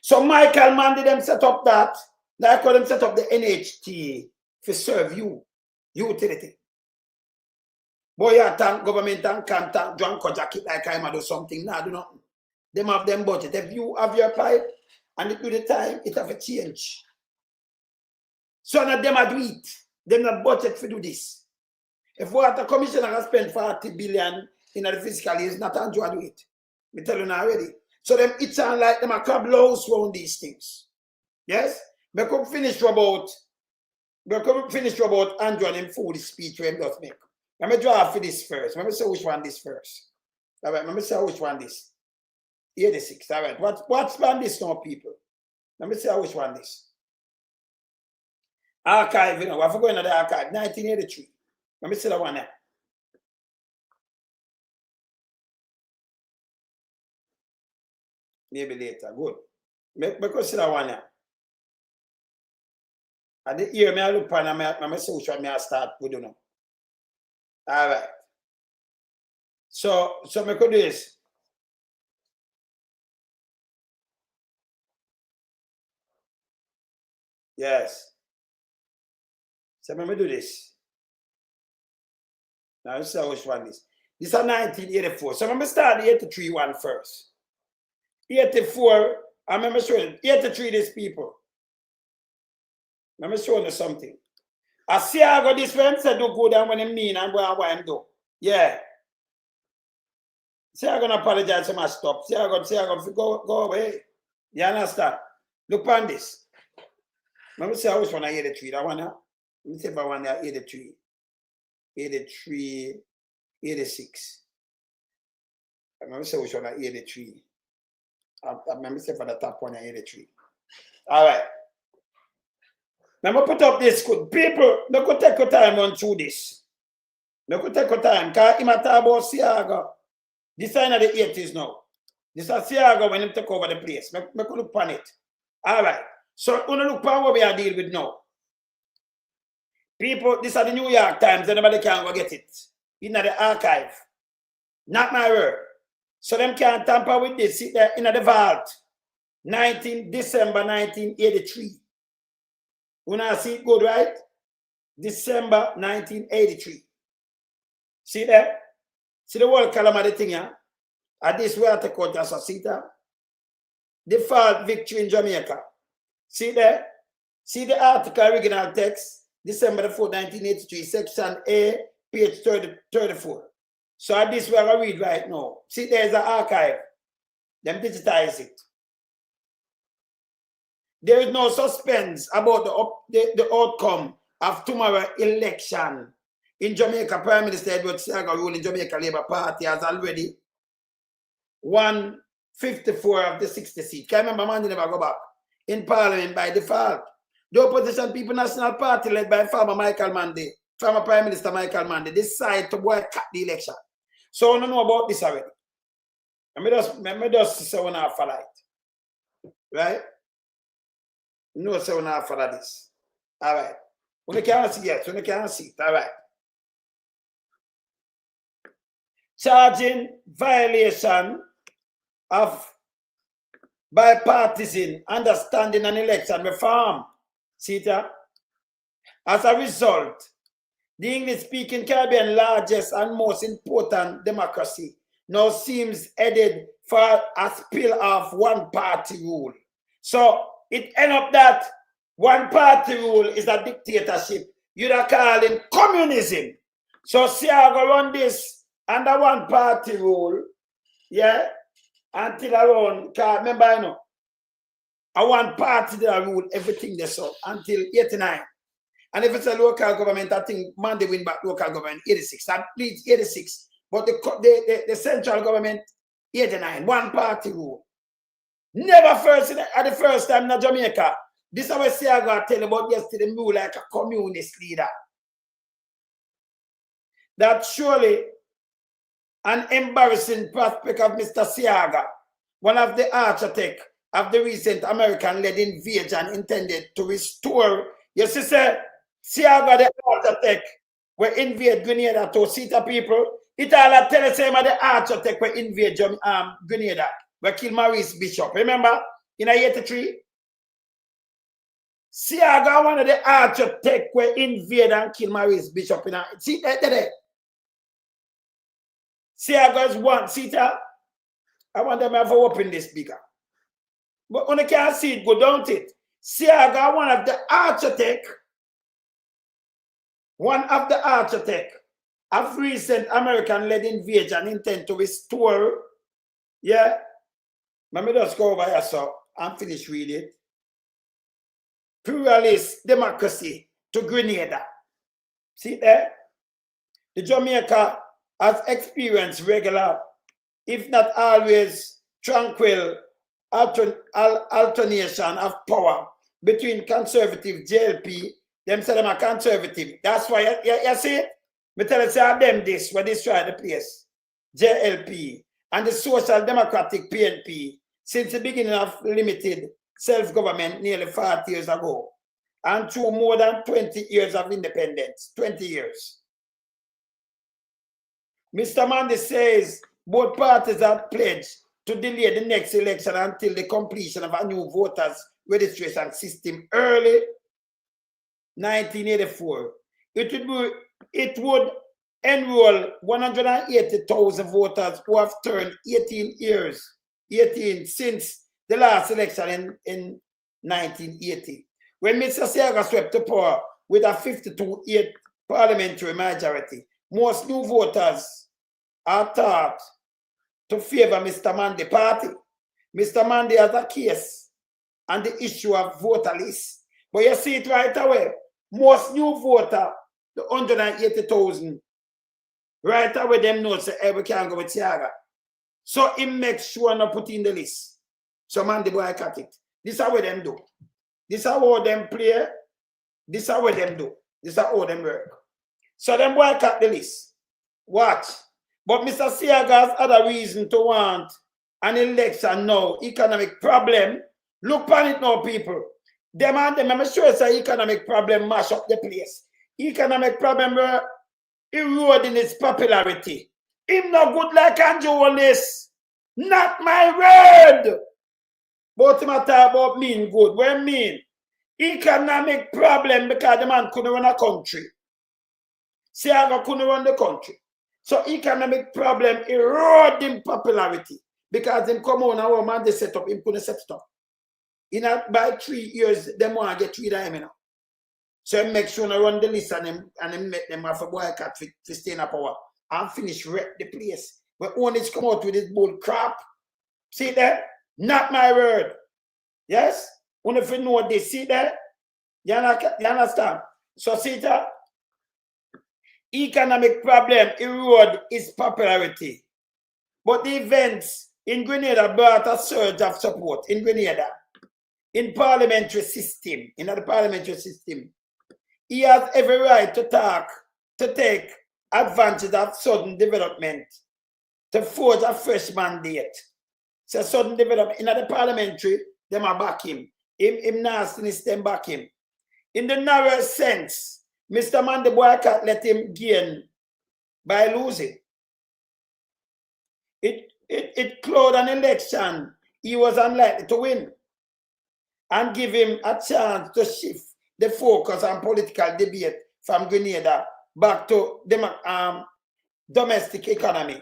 So Michael Mandy them set up that, like how them set up the NHT to serve you, utility. Boy, you thank government and can't thank John Kojaki like I'm do something. Nah, do nothing. Them have them budget. If you have your pipe and it do the time, it have a change. So now them do it. Them not budget for do this. If Water Commissioner has spent 40 billion in the fiscal year, it's not Andrew do it. Me tell you now already. So them it sound like them a crab louse around these things. Yes? We come finish about Andrew and him food speech where him does make. Let me draw for this first. Let me say which one this first. All right, let me say which one this. 86. All right. What's span this now, people? Let me see which one this. Archive, you know, I forgot another archive, 1983. Let me see that one there. Maybe later, good. Because see that one there. And the ear, I look and I see which one I start with, you know. All right. So I could do this. Yes. So let me do this. Now let's see which one this. This is 1984. So let me start the 83 one first. 84, I remember showing 83 these people. Let me show you something. I see I got this one said do go down when I mean and what I'm do. Yeah. See I'm gonna apologize for my stop. See I'm gonna go away. You understand? Look on this. Let me see which one I 83. That one now. Let me see if I want that 83. 83, 86. Let me see which one I 83. Let me see for the top one I 83. All right. Let me put up this good. People, they could take your time on through this. They could take your time. Because I'm talking about Seaga. This is in the 80s now. This is Seaga when him take over the place. Me look upon it. All right. So, we look upon what we are dealing with now. People, this is the New York Times. Anybody can go get it. In the archive. Not my word. So, them can't tamper with this. Sit there in the vault. December 1983. You know, see it good, right? December 1983. See there? See the whole column of the thing here? And this way I take out as a seater. Default victory in Jamaica. See there? See the article original text, December the 4th, 1983, section A, page 34. So at this way I read right now. See, there's an archive. Them digitize it. There is no suspense about the outcome of tomorrow's election. In Jamaica, Prime Minister Edward Seaga ruling Jamaica Labour Party has already won 54 of the 60 seats. Can you remember, man, they never go back in Parliament by default. The Opposition People National Party, led by former Prime Minister Michael Mandy, decided to boycott the election. So I don't know about this already. Let me just say one half for light. Right? No, say one half for this. All right. We can't see it. We can't see it. All right. Charging violation of bipartisan understanding and election reform. See that? As a result, the English-speaking Caribbean largest and most important democracy now seems headed for a spill of one-party rule. So it ends up that one-party rule is a dictatorship. You're calling communism. So Seaga run this under one-party rule, yeah, until around, remember, I know, a one-party that rule everything they saw until 89. And if it's a local government, I think Monday win back local government 86. At least 86. But the central government 89. One party rule. Never first at the first time in Jamaica. This is what Seaga tell about yesterday, me like a communist leader. That surely an embarrassing prospect of Mr. Seaga, one of the architects of the recent American-led invasion intended to restore. You see, sir, Seaga, the architect, will invade Grenada to Sita people. It all tell us the architect will invade Grenada, will kill Maurice Bishop. Remember, in 83? Seaga, one of the architect will invade and kill Maurice Bishop. See that there? Seaga is one. Sita, I want them to have open this bigger. But when you can't see it, go down it. Seaga, one of the architect of recent American-led invasion intent to restore, yeah. Let me just go over here so I'm finished reading it. Pluralist democracy to Grenada. See there? The Jamaica has experienced regular, if not always, tranquil alternation of power between conservative JLP, them say them are conservative. That's why you see it? Me tell you say them this when they try the place. JLP and the Social Democratic PNP since the beginning of limited self-government nearly 40 years ago and through more than 20 years of independence. 20 years. Mr. Mandy says both parties have pledged to delay the next election until the completion of a new voters registration system early 1984. It would enroll 180,000 voters who have turned 18 since the last election in 1980. When Mr. Seaga swept to power with a 52-8 parliamentary majority, most new voters are thought to favor Mr. Mandy party. Mr. Mandy has a case on the issue of voter list. But you see it right away. Most new voter, the 180,000, right away them know say we can't go with Seaga. So he makes sure not put in the list. So Mandy boycott it. This is how them do. This is how them play. This is how them do. This is how them work. So them boycott the list. Watch. But Mr. Seaga has other reason to want an election now, economic problem. Look on it now, people. Them and them, I'm sure it's an economic problem mash up the place. Economic problem eroding its popularity. Him not good like Andrew Holness. Not my word. But him talk about mean good. What mean? Economic problem because the man couldn't run a country. Seaga couldn't run the country. So economic problem eroding popularity because him come on and man they set up, him couldn't set up. By 3 years, them want to get rid of him now. So him make sure to run the list and him make them have a boycott to stay in power and finish wreck the place. But only come out with this bull crap. See there? Not my word. Yes? Only if you know this, see there? You understand? So see that? Economic problem erode its popularity. But the events in Grenada brought a surge of support in Grenada. In parliamentary system, in the parliamentary system, he has every right to take advantage of sudden development, to forge a fresh mandate. So sudden development in the parliamentary, them are back him. Him nastiness, them back him. In the narrow sense, Mr. Mandy boycott let him gain by losing. It closed an election he was unlikely to win and give him a chance to shift the focus on political debate from Grenada back to domestic economy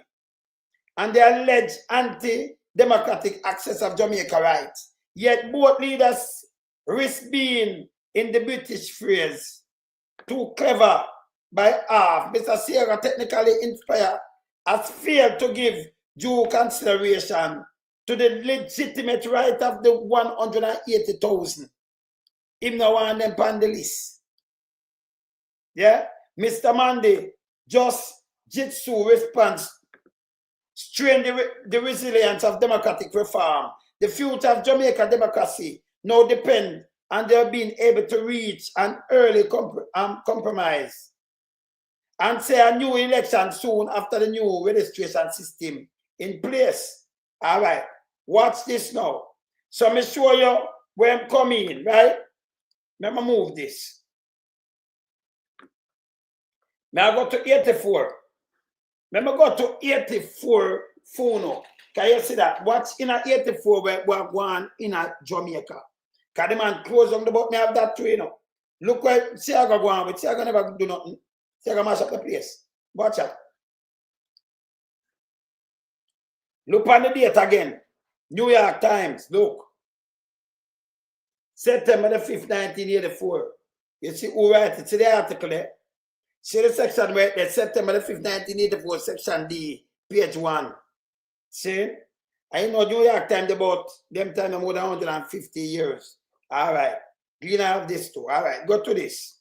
and the alleged anti-democratic access of Jamaica rights. Yet both leaders risk being, in the British phrase, too clever by half. Mr. Seaga, technically inspired, has failed to give due consideration to the legitimate right of the 180,000. Him no want them on the list. Yeah? Mr. Mandy just jitsu response strain the resilience of democratic reform. The future of Jamaica democracy now depend on their being able to reach an early compromise and say a new election soon after the new registration system in place. All right, watch this now. So me show you where I'm coming, right? Let me move this. Now I go to 84. Let me go to 84 Funo. Can you see that? What's in a 84 where we're going in a Jamaica? Because the man close on the boat, me have that too, you know. Look where Seaga go on, but Seaga never do nothing. Seaga mash up the place. Watch out. Look on the date again. New York Times, look. September the 5th, 1984. You see who write it? See the article there? See the section where it September the 5th, 1984, section D, page 1. See? I know New York Times about them time more than 150 years. All right. You have this too. All right. Go to this.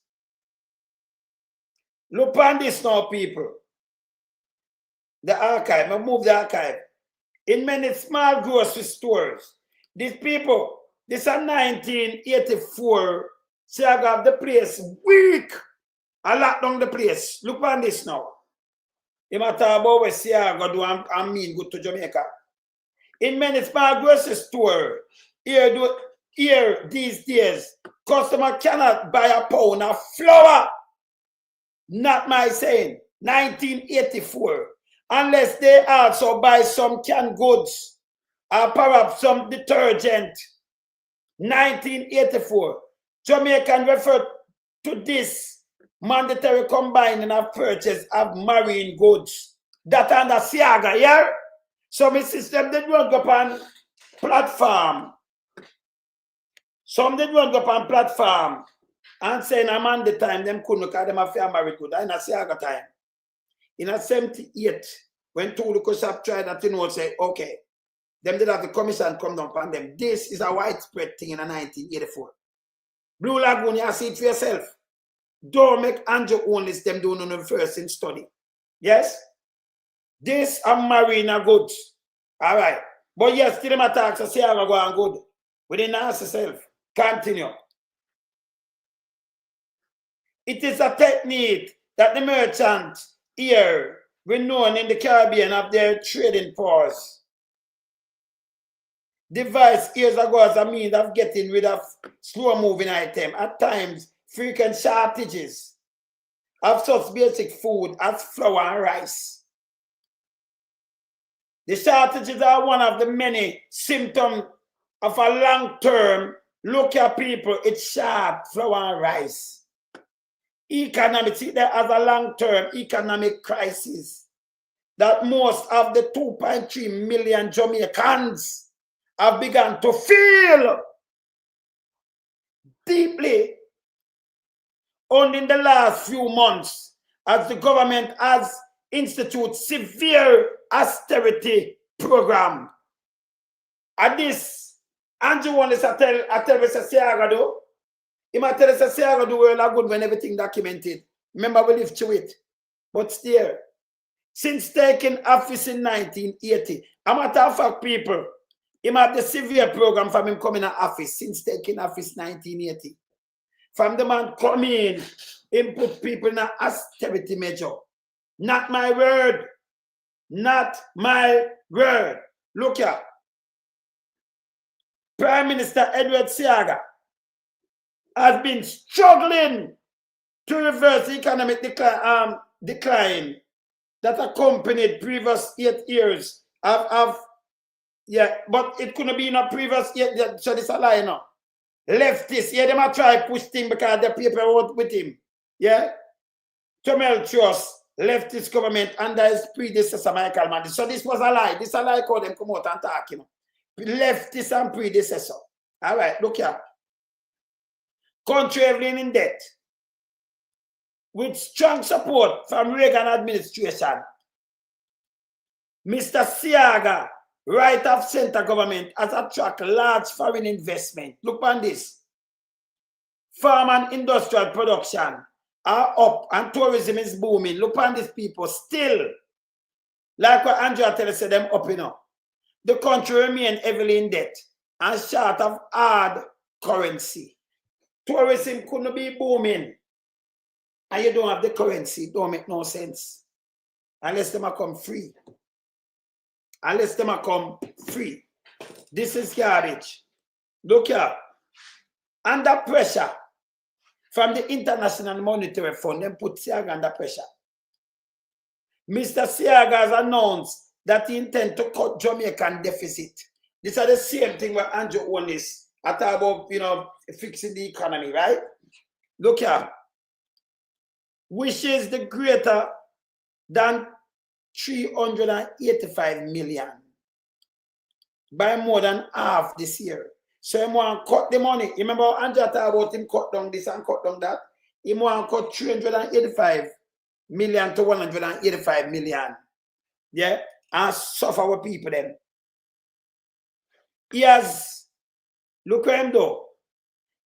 Look on this now, people. The archive. I move the archive. In many small grocery stores, these people, this is 1984, Seaga of the place weak. I lock down the place. Look on this now. You might talk about what Seaga do and mean good to Jamaica. In many small grocery stores, here these days, customer cannot buy a pound of flour. Not my saying. 1984. Unless they also buy some canned goods or perhaps some detergent. 1984. Jamaican refer to this mandatory combining of purchase of marine goods. That under Seaga, yeah? Some system did not go on platform. Some did not go on platform and saying I'm on the time them couldn't because them have married good. In a Seaga time. In a 78, when two local shop tried that, you know, say, okay, them did have the commission come down upon them. This is a widespread thing in 1984. Blue Lagoon, you see it for yourself. Don't make Andrew Holness them doing on the first in study. Yes? This are marina goods. All right. But yes, still them attacks are Seaga go on good. We didn't ask yourself. Continue. It is a technique that the merchant here, renowned in the Caribbean, of their trading powers. devised years ago as a means of getting rid of slow-moving items, at times frequent shortages of such basic food as flour and rice. The shortages are one of the many symptoms of a long-term, look at people, it's short, flour and rice. Economic, see there as a long-term economic crisis that most of the 2.3 million Jamaicans have begun to feel deeply only in the last few months as the government has instituted severe austerity program. And this, Andrew Holness I tell Mr. Seaga do, he might tell Mr. Seaga do well good when everything documented. Remember we live through it. But still, since taking office in 1980, a matter of fact, people, he had the severe program from him coming to office since taking office 1980. From the man coming, he put people in an austerity measure. Not my word. Not my word. Look here. Prime Minister Edward Seaga has been struggling to reverse the economic decline that accompanied previous 8 years of yeah, but it couldn't be in a previous 8 years, so this a lie now. Leftists, yeah, they might try push thing because the people vote with him. Yeah? Tumultuous leftist government under his predecessor Michael Mann. So this was a lie. This a lie called them come out and talk, you know. Leftist and predecessor. All right, look here. Country heavily in debt. With strong support from Reagan administration, Mr. Seaga, right of center government, has attracted large foreign investment. Look on this. Farm and industrial production are up and tourism is booming. Look on these people still. Like what Andrea Taylor said, them up, you know. The country remains heavily in debt and short of hard currency. Tourism couldn't be booming. And you don't have the currency, it don't make no sense. Unless them come free. Unless them come free. This is garbage. Look here. Under pressure from the International Monetary Fund, them put Seaga under pressure. Mr. Seaga has announced that he intends to cut Jamaican deficit. These are the same thing where Andrew Holness at about, you know, fixing the economy, right? Look here. Which is the greater than 385 million by more than half this year. So he want to cut the money. Remember Andrew talked about him cut down this and cut down that. He want to cut 385 million to 185 million. Yeah? And suffer with people then. He has, look at him though,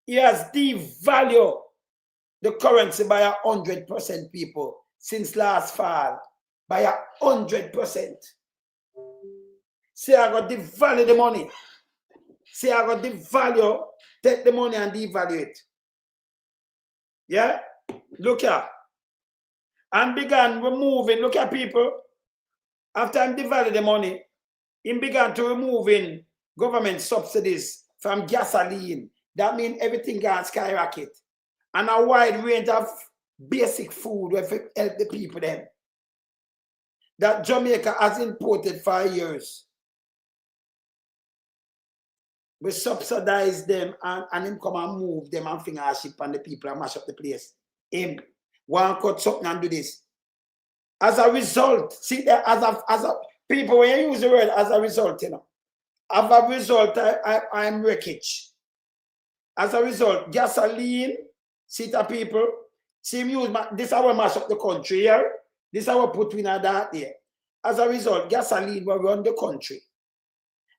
he has devalued the currency by 100%, people, since last fall, by 100%. Say I got devalue the money. Say I got devalue, take the money and devalue it. Yeah? Look here. And began removing, look at people, after I devalued the money, he began to removing government subsidies from gasoline. That means everything got skyrocket. And a wide range of basic food will help the people then. That Jamaica has imported for years. We subsidize them and him come and move them and finger ship on the people and mash up the place. Him want cut something and do this. As a result, see that as a people, when you use the word as a result, you know, as a result, I'm wreckage. As a result, gasoline, see the people, see him use, this is how we mash up the country here. This is how we put in that there. As a result, gasoline will run the country.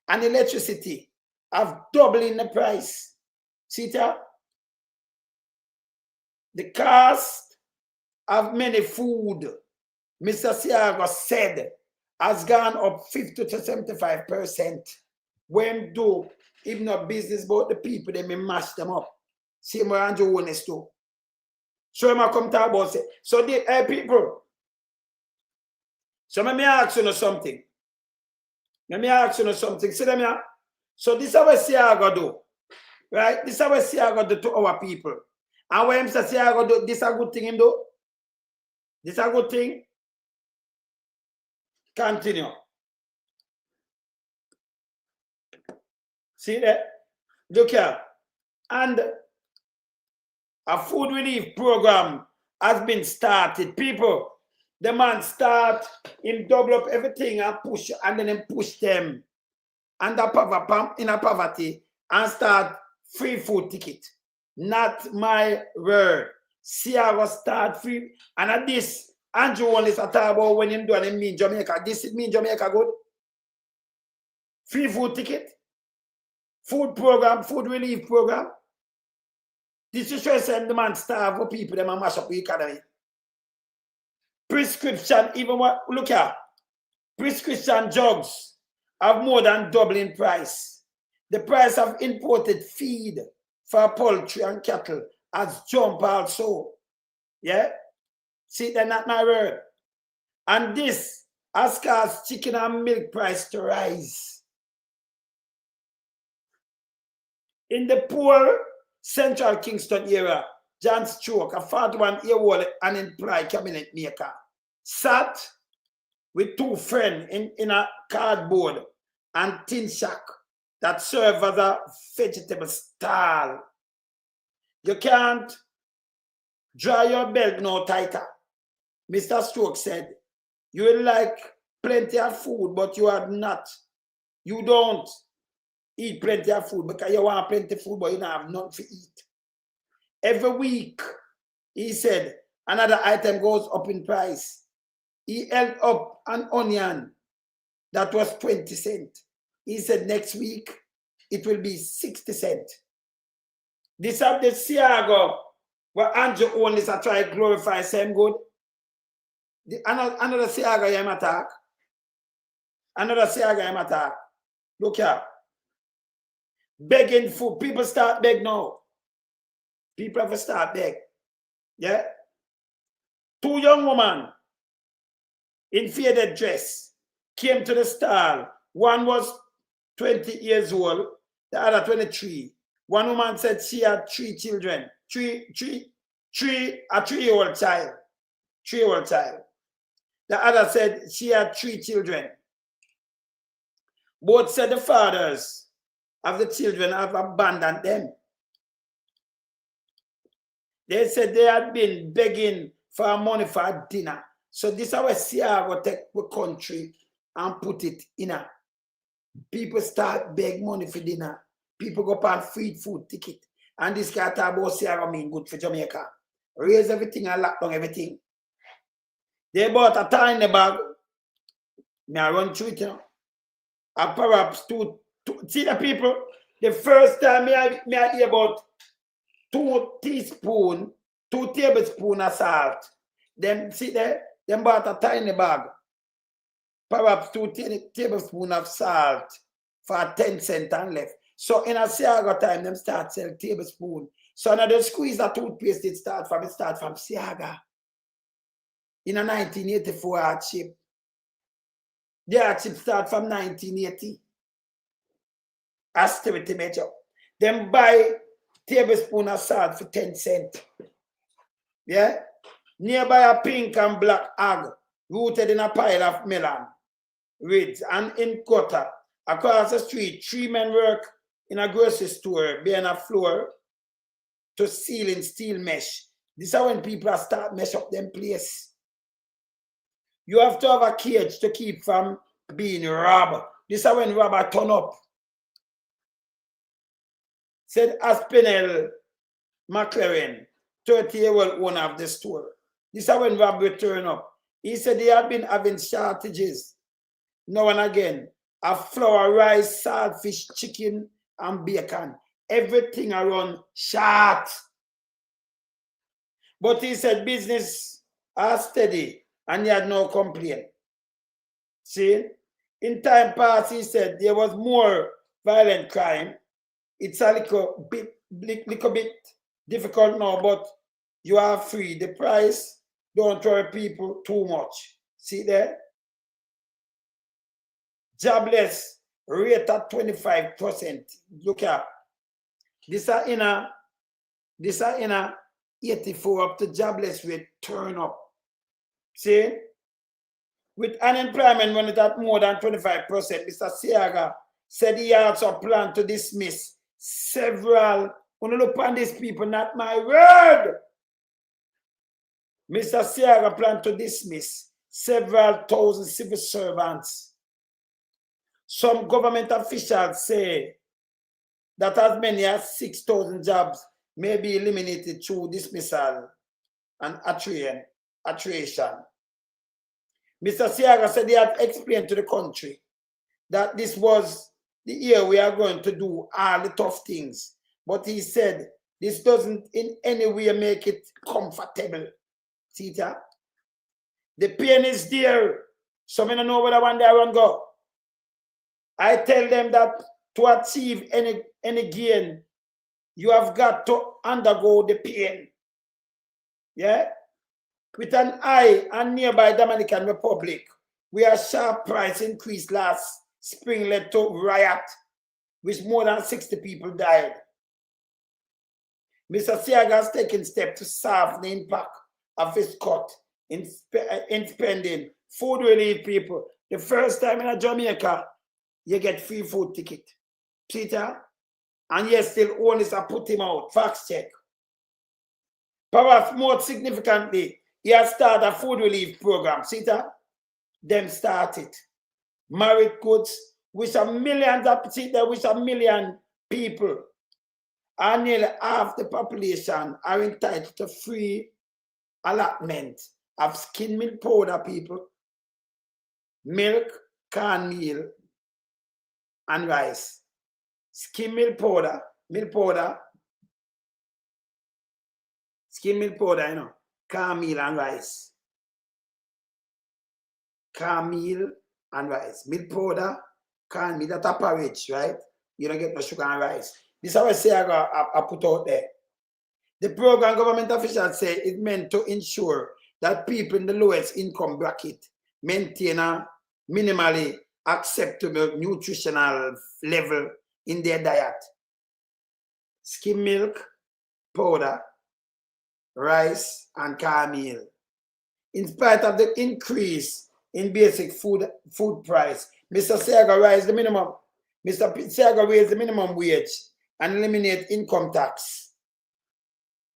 And electricity have doubling the price. See that? The cost of many food, Mr. Seaga said, has gone up 50 to 75%. When do, if not business, but the people, they may mash them up. Same way Andrew Holness too. So I come talk about it. So the people. So let me ask you something. Let me ask you something. See them here. So this is what Seaga do. Right? This is what Seaga do to our people. And when Mr. Seaga do, this is a good thing him do. This is a good thing. Continue. See that? Look here. And a food relief program has been started. People, the man start him double up everything and push, and then him push them under poverty and start free food ticket. Not my word. Seaga start free. And at this, Andrew Holness talk about when him do and him mean Jamaica. This is mean Jamaica good. Free food ticket. Food program, food relief program. This is just the man starve for people, them and mash up the economy. Prescription, even what, look here, prescription drugs have more than double in price. The price of imported feed for poultry and cattle has jumped also. Yeah? See, they're not my word. And this has caused chicken and milk price to rise. In the poor Central Kingston area, John Stroke, a 41-year-old unemployed cabinet maker, sat with two friends in a cardboard and tin shack that serve as a vegetable stall. You can't draw your belt no tighter. Mr. Stroke said, you will like plenty of food, but you don't eat plenty of food because you want plenty of food, but you don't have nothing to eat. Every week, he said, another item goes up in price. He held up an onion that was 20 cents. He said next week, it will be 60 cents. This is the Seaga where Andrew Holness are trying to glorify same good. Another Seaga him attack. Another Seaga him attack. Look here. Begging food. People start beg now. People have to start beg. Yeah? Two young women in faded dress came to the stall. One was 20 years old, the other 23. One woman said she had 3 children. A 3-year-old child. 3-year-old child. The other said she had 3 children. Both said the fathers of the children have abandoned them. They said they had been begging for money for dinner. So this is how Seaga take the country and put it in a. People start beg money for dinner. People go on free food ticket. And this guy talk about Seaga mean good for Jamaica. Raise everything and lock down everything. They bought a tiny bag. Me I run through it, you know. And perhaps see the people, the first time I hear about 2 tablespoons of salt. Them see there, them bought a tiny bag. Perhaps 2 tablespoons of salt for 10 cents and left. So in a Seaga time, them start sell tablespoon. So now they squeeze a toothpaste, it start from Seaga. In a 1984 hardship. The hardship start from 1980. Austerity measure. Them buy tablespoon of salt for 10 cents. Yeah? Nearby a pink and black egg rooted in a pile of melon. Rids and in gutter. Across the street, 3 men work in a grocery store behind a floor to seal in steel mesh. This is when people start mesh up them place. You have to have a cage to keep from being robbed. This is when robber turn up. Said Aspinall McLaren, 30-year-old owner of the store. This is when robbery turn up. He said they had been having shortages now and again of flour, rice, saltfish, chicken, and bacon. Everything around short. But he said business are steady and he had no complaint. See? In time past, he said there was more violent crime. It's a little bit difficult now, but you are free. The price, don't worry people too much. See there? Jobless rate at 25%. Look at this are in a 84 up to jobless rate turn up. See? With unemployment when it at more than 25%, Mr. Seaga said he also planned to dismiss several, when you look on these people, not my word. Mr. Seaga planned to dismiss several thousand civil servants. Some government officials say that as many as 6,000 jobs may be eliminated through dismissal and attrition. Mr. Seaga said he had explained to the country that this was the year we are going to do all the tough things. But he said this doesn't in any way make it comfortable. See that? The pain is there. Some don't know where I want to go. I tell them that to achieve any gain, you have got to undergo the pain. Yeah? With an eye on nearby Dominican Republic, where a sharp price increase last spring led to riot, which more than 60 people died. Mr. Seaga has taken steps to solve the impact of his cut in spending food relief people. The first time in Jamaica, you get free food ticket. Peter, and yes, still Holness have put him out. Facts check. Perhaps more significantly, he has started a food relief program. See that? Them started. Married goods, which are millions of which are million people, and nearly half the population are entitled to free allotment of skim milk powder, people, milk, cornmeal, and rice. Skim milk powder, skim milk powder, you know, cornmeal and rice. Cornmeal and rice. Milk powder, cornmeal, that's a porridge, right? You don't get no sugar and rice. This is how I say I put out there. The program government officials say is meant to ensure that people in the lowest income bracket maintain a minimally acceptable nutritional level in their diet. Skim milk, powder, rice, and cornmeal. In spite of the increase in basic food price, Mr. Seaga raised the minimum. Mr. Seaga raised the minimum wage and eliminate income tax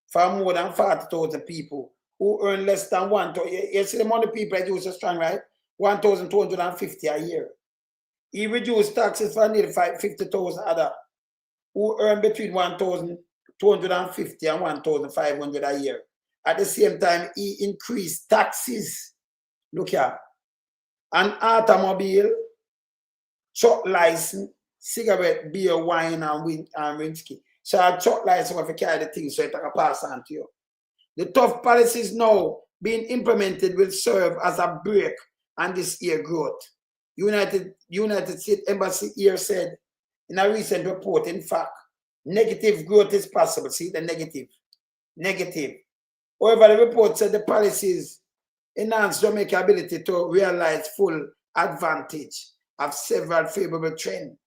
for more than 40,000 people who earn less than you see the amount of people I do so strong, right? 1,250 a year. He reduced taxes for nearly 50,000 other who earn between 1,250 and 1,500 a year. At the same time, he increased taxes. Look here. An automobile, truck license, cigarette, beer, wine, and whiskey. So a truck license if you carry the thing so it can pass on to you. The tough policies now being implemented will serve as a brake on this year growth. United States Embassy here said in a recent report, in fact, negative growth is possible. See the negative. However, the report said the policies enhance Jamaica's ability to realize full advantage of several favorable trends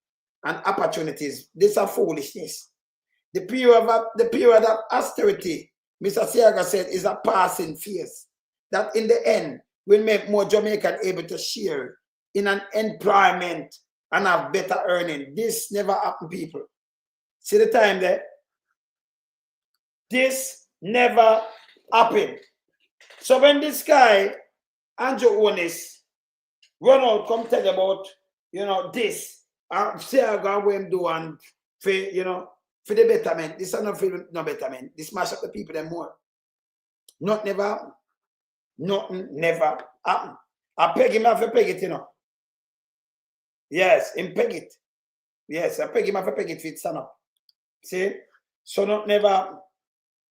and opportunities. This is foolishness. The period of austerity, Mr. Seaga said, is a passing phase that in the end will make more Jamaicans able to share in an employment and have better earning. This never happened, people. See the time there? This never happened. So when this guy, Andrew Holness, run out, come tell about, you know, this, Seaga what him do and for, you know, for the betterment. This is not for no betterment. This mash up the people them more. Not never happen. Nothing never happen. I peg him off a peg it, you know. Yes, him peg it. Yes, I peg him off a peg it for it stand up. See? So not never happen.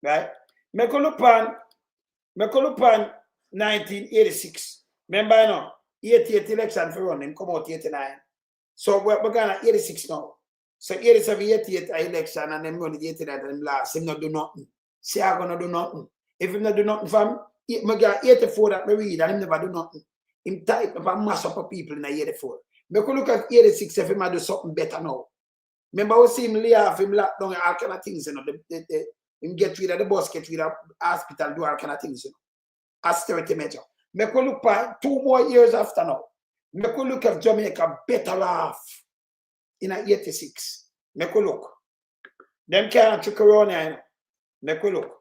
Right? Me go look on 1986. Remember, you know, 88 election for run, him come out 89. So we're going to 86 now. So 87, 88 election and then run 89 and him last. Him not do nothing. Seaga not do nothing. If him not do nothing from him, I got 84 that we read and him never do nothing. Him type up and mash up of people in 84. Me could look at 86 if he might do something better now. Remember we see him lay off, him lock down all kind of things, you know. Him get rid of the bus, get rid of hospital, do all kind of things, you know. Austerity measure. Me could look at 2 more years after now. Me could look at Jamaica better off in a 86. Me could look. Them can't trick around here, you know. Me could look.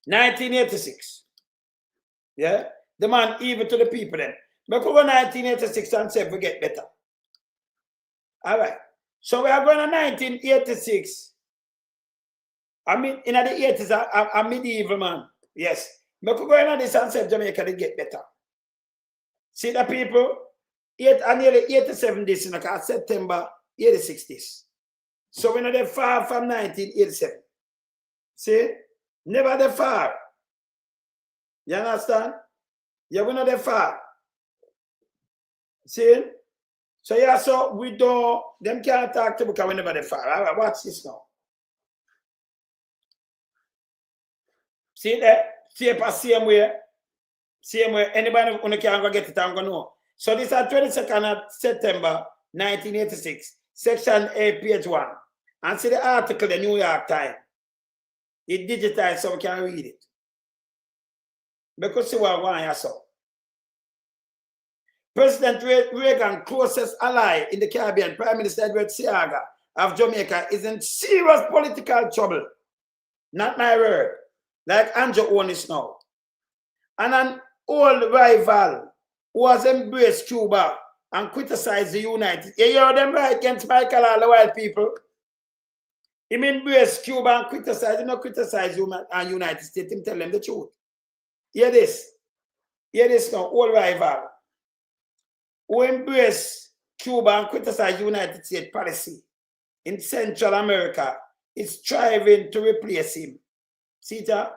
1986. Yeah? The man even to the people then. Me could go 1986 and say we get better. All right. So we are going to 1986. I mean, in the 80s, I'm medieval man. Yes. We could go in this and say Jamaica they get better. See the people? Nearly 87 this in September 86 this. So we're not that far from 1987. See? Never that far. You understand? Yeah, we're not that far. See? So yeah, so we don't, them can't talk to because we never that far. All right, watch this now. See that? Same way. Anybody who can go get it and go know. So this is 22nd of September 1986, section A, page 1. And see the article, the New York Times. It digitized so we can read it. Because see what I want you saw. President Reagan's closest ally in the Caribbean, Prime Minister Edward Seaga of Jamaica, is in serious political trouble. Not my word. Like Andrew Holness now. And an old rival who has embraced Cuba and criticized the United. You hear them right against Michael all the white people? He embraced Cuba and criticized, he not criticize and United States, him tell them the truth. Hear this. Hear this now, old rival who embrace Cuba and criticize United States policy in Central America is striving to replace him. See that?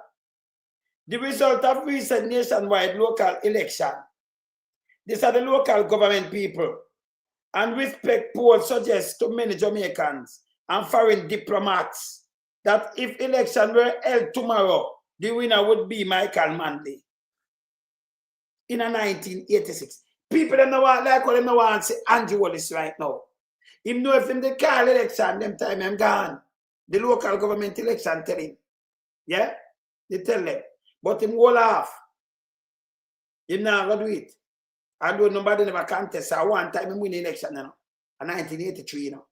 The result of recent nationwide local election. These are the local government people. And respect polls suggest to many Jamaicans and foreign diplomats that if election were held tomorrow, the winner would be Michael Manley. In a 1986. People don't know what, like what they know want to say Andrew Holness right now. Him know if him they call election, them time I'm gone. The local government election tell him. Yeah? They tell them. But him go laugh. Him not gonna do it. I know nobody never contest. So one time him win election, you know. In 1983, you know.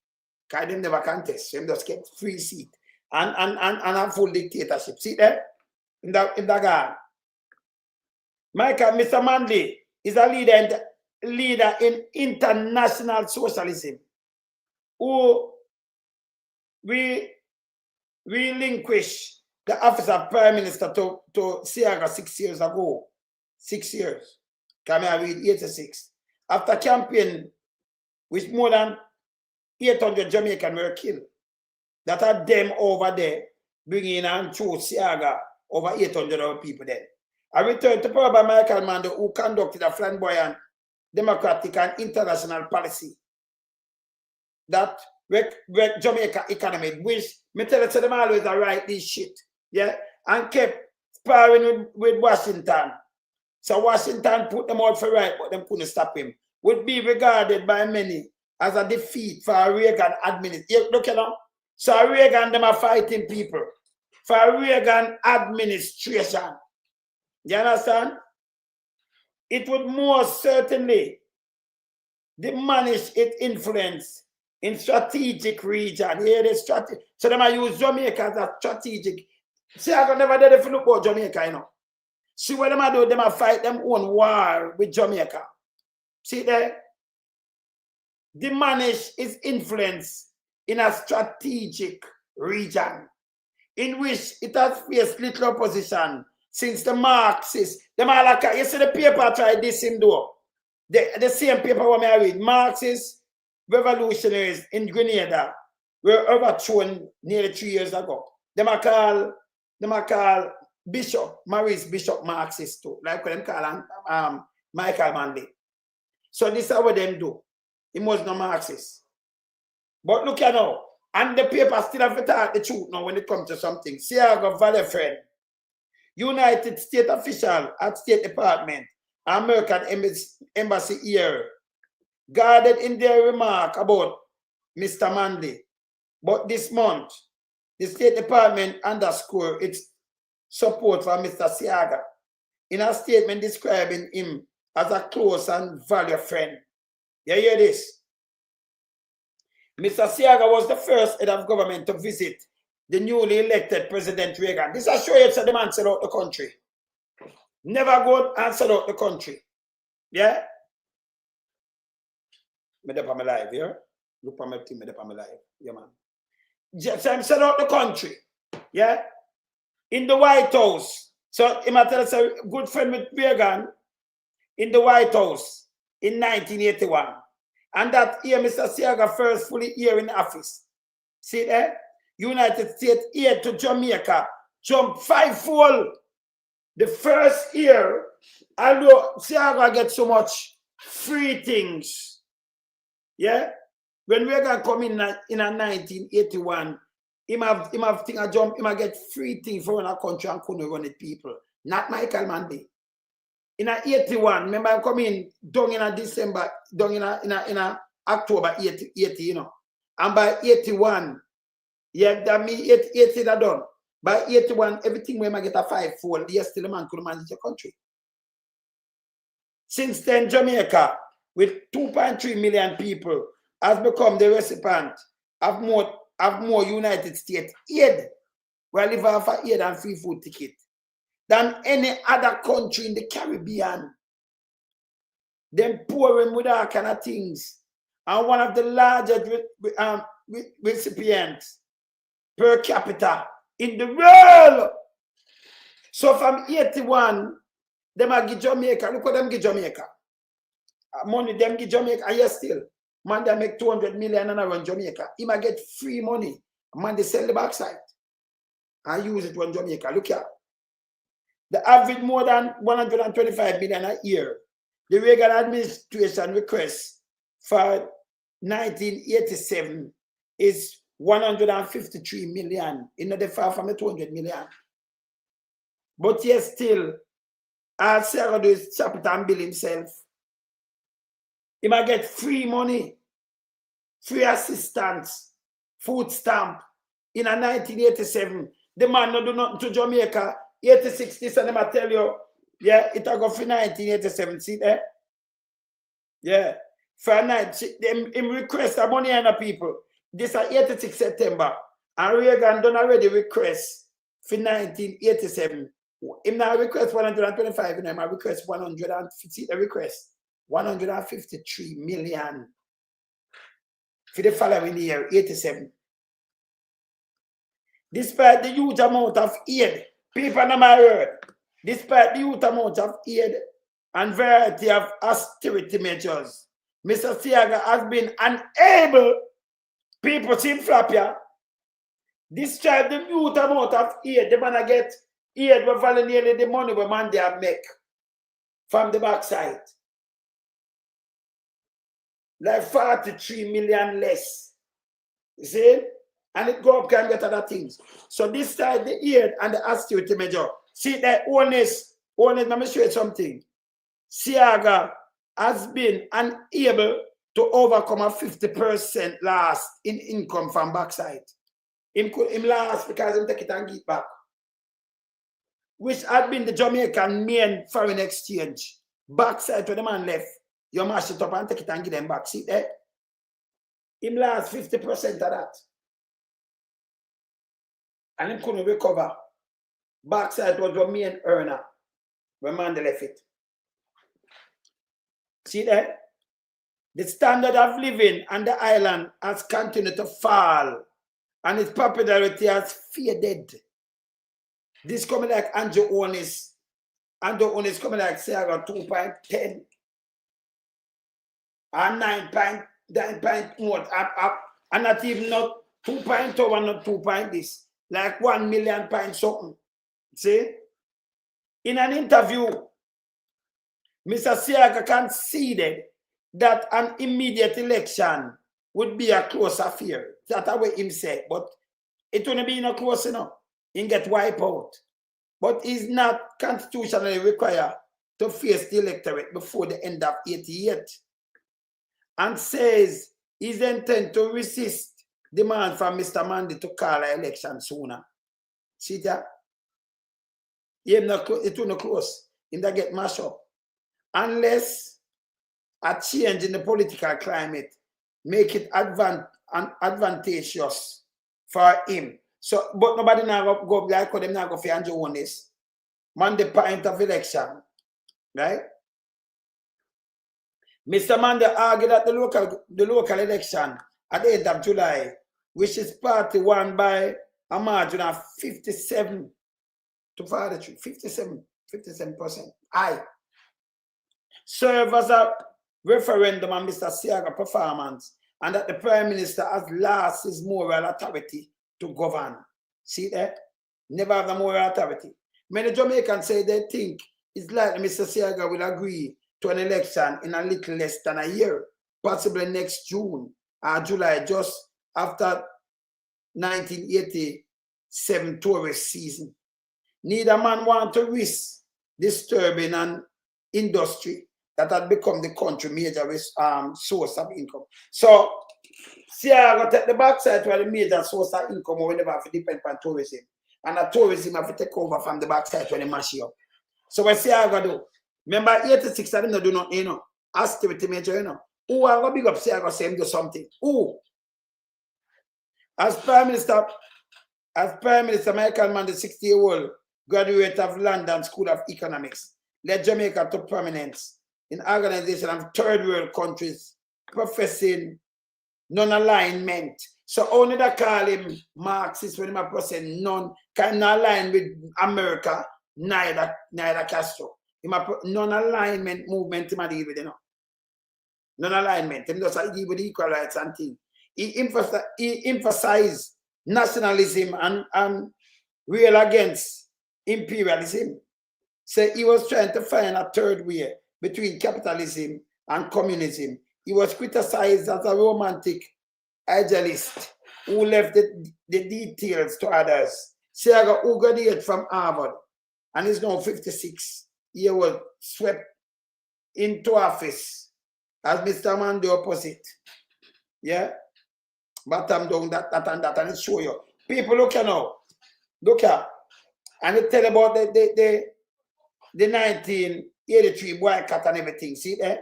Because them never contest. Him just get free seat. And a full dictatorship. See there? In the guard. Mr. Manley is a leader in international socialism who relinquished the office of Prime Minister to Seaga 6 years ago. 6 years. Come here, read 86. After campaign, with more than 800 Jamaicans were killed. That are them over there, bringing and through Seaga over 800 other people there. I returned to power by Michael Manley, who conducted a flamboyant, democratic and international policy that wreck Jamaica economy, which me tell you, them always write this shit, yeah, and kept sparring with Washington. So Washington put them out for right, but them couldn't stop him. Would be regarded by many as a defeat for a Reagan administration. Look at them. So Reagan, them are fighting people for a Reagan administration. You understand? It would most certainly diminish its influence in strategic region. Yeah, so they might use Jamaica as a strategic. See, I never did if you look about Jamaica, you know. See what they do, they might fight them own war with Jamaica. See there? Diminish its influence in a strategic region in which it has faced little opposition since the Marxists, them all like, you see the paper tried this him do. The same paper what I read, Marxist revolutionaries in Grenada were overthrown nearly 3 years ago. Them are call Maurice Bishop Marxist too, like what them call Michael Manley. So this is what them do. He was no Marxist. But look at now, and the paper still have to talk the truth now when it comes to something. Seaga Valley friend, United States official at State Department American embassy here guarded in their remark about Mr. Manley. But this month, the State Department underscored its support for Mr. Seaga in a statement describing him as a close and valued friend. You hear this? Mr. Seaga was the first head of government to visit the newly elected President Reagan. This I show you that the man sell out the country. Never go and sell out the country. Yeah? Me up on my live, yeah? Look on my team, me up on my live. Yeah, man. Just sell out the country. Yeah? In the White House. So, he might tell us a good friend with Reagan in the White House in 1981. And that year, Mr. Seaga first fully here in office. See there? United States aid to Jamaica jumped fivefold. The first year, although Seaga get so much free things, yeah? When Reagan come in 1981, him have thing a jump, him a get free things for a country and couldn't run it people. Not Michael Manley. In 81, remember I come in down in a December, down in a October 80, you know. And by 81, yeah, that means 80 that done. By 81, everything when I get a fivefold, yes, still a man could manage the country. Since then, Jamaica, with 2.3 million people, has become the recipient of more United States aid. We live off of aid and free food ticket than any other country in the Caribbean. Them pouring with all kind of things. And one of the largest recipients per capita in the world. So from 81, them are give Jamaica. Look what them give Jamaica. Money them give Jamaica. And yes, still. Man, they make 200 million and around Jamaica. He might get free money. Man, they sell the backside and use it on Jamaica. Look here. The average more than 125 million a year. The Reagan administration request for 1987 is 153 million. In the far from the 200 million. But yes, still, as Sarah does chop it and bill himself. He might get free money, free assistance, food stamp. In a 1987, the man no do nothing to Jamaica. 86, this and I tell you, yeah, it will go for 1987. See there? Yeah. For a night, him request the money and the people. This is 86 September. And Reagan done already request for 1987. Him now request 125, and I request 150 the request. 153 million for the following year, 87. Despite the huge amount of aid, people in my word, despite the huge amount of aid and variety of austerity measures, Mr. Seaga has been unable, people seem flappier, despite the huge amount of aid, the man get aid for value nearly the money the man they make from the backside. Like 43 million less. You see? And it go up can get other things. So this side, the aid and the austerity measure. See that Holness, let me show you something. Seaga has been unable to overcome a 50% loss in income from backside. Him last because him take it and give back. Which had been the Jamaican main foreign exchange. Backside to the man left. You mash it up and take it and give them back. See there? Him lost 50% of that. And him couldn't recover. Backside was the main earner. When man left it. See there? The standard of living on the island has continued to fall. And its popularity has faded. This coming like Andrew Holness. Andrew Holness coming like Seaga 2.10. And 9.9 more up, and not even not 2.2 and not 2 point this, like 1 million points something. See? In an interview, Mr. Seaga conceded that an immediate election would be a close affair. That's what him said, but it wouldn't be no close enough. He get wiped out. But he's not constitutionally required to face the electorate before the end of 88 and says he's intent to resist demand from Mr. Mandy to call an election sooner. See that? It will not close. Him that get mashed up. Unless a change in the political climate make it advantageous for him. So, but nobody now go like them now go for Andrew Holness. Man, the point of election, right? Mr. Manda argued that the local election at the end of July, which is party won by a margin of 57 to 57%. Aye. Serve as a referendum on Mr. Seaga performance and that the Prime Minister has lost his moral authority to govern. See that? Never have the moral authority. Many Jamaicans say they think it's likely Mr. Seaga will agree to an election in a little less than a year, possibly next June or July, just after 1987 tourist season. Neither man want to risk disturbing an industry that had become the country's major source of income. So, Seaga take the backside to the major source of income whenever have to depend on tourism. And the tourism have to take over from the backside when they mash it up. So what Seaga do? Remember 86 of them don't do nothing, you know. Austerity major, you know. Who are going to big up Seaga say him do something? Who? As Prime Minister Michael Mann, the 60-year-old graduate of London School of Economics, led Jamaica to prominence in organization of third world countries professing non-alignment. So only that call him Marxist when he present none can align with America, neither Castro. Non-alignment movement him deal with, you know. Non-alignment. He does deal with equal rights and things. He emphasized nationalism and rail against imperialism. So he was trying to find a third way between capitalism and communism. He was criticized as a romantic idealist who left the details to others. Seaga, who graduated from Harvard and is now 56 years old, swept into office as Mr. Man the opposite. Yeah? Bottom down that and it show you. People look here now. Look here. And it tell about the 1983 boycott and everything. See there?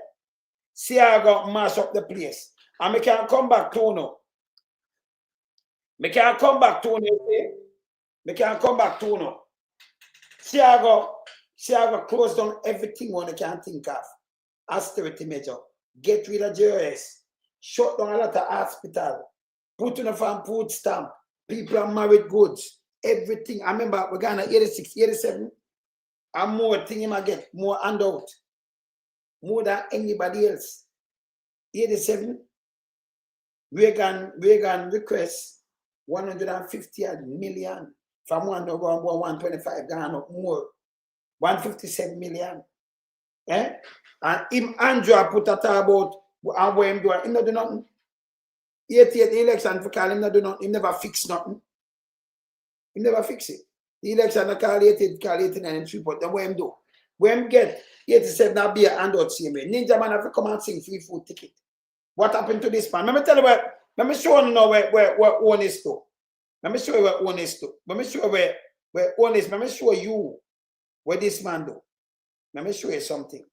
Seaga mash up the place. And we can come back to now. We can come back to now. We can come back to now. Seaga closed down everything one you can think of. Austerity measure. Get rid of JRS. Shut down a lot of hospital. Put on a farm food stamp. People are married goods. Everything. I remember we're going to 86, 87. And more thing you might get. More handout. More than anybody else. 87. Reagan requests 150 million. From 125 gone up more. 157 million. Eh? And him Andrew put a talk about what him doing. Him not do nothing. 88 election for call him not do nothing. Him never fix nothing. Him never fix it. The election I call 89 and 3, but then what him do? When him get 87 now be a handout same way. Ninja man have to come and sing free food ticket. What happened to this man? Let me tell you what. Let me show you now where Holness to. Let me show you where Holness to. Let me show you where Holness. Let me show you what this man do. Let me show you something.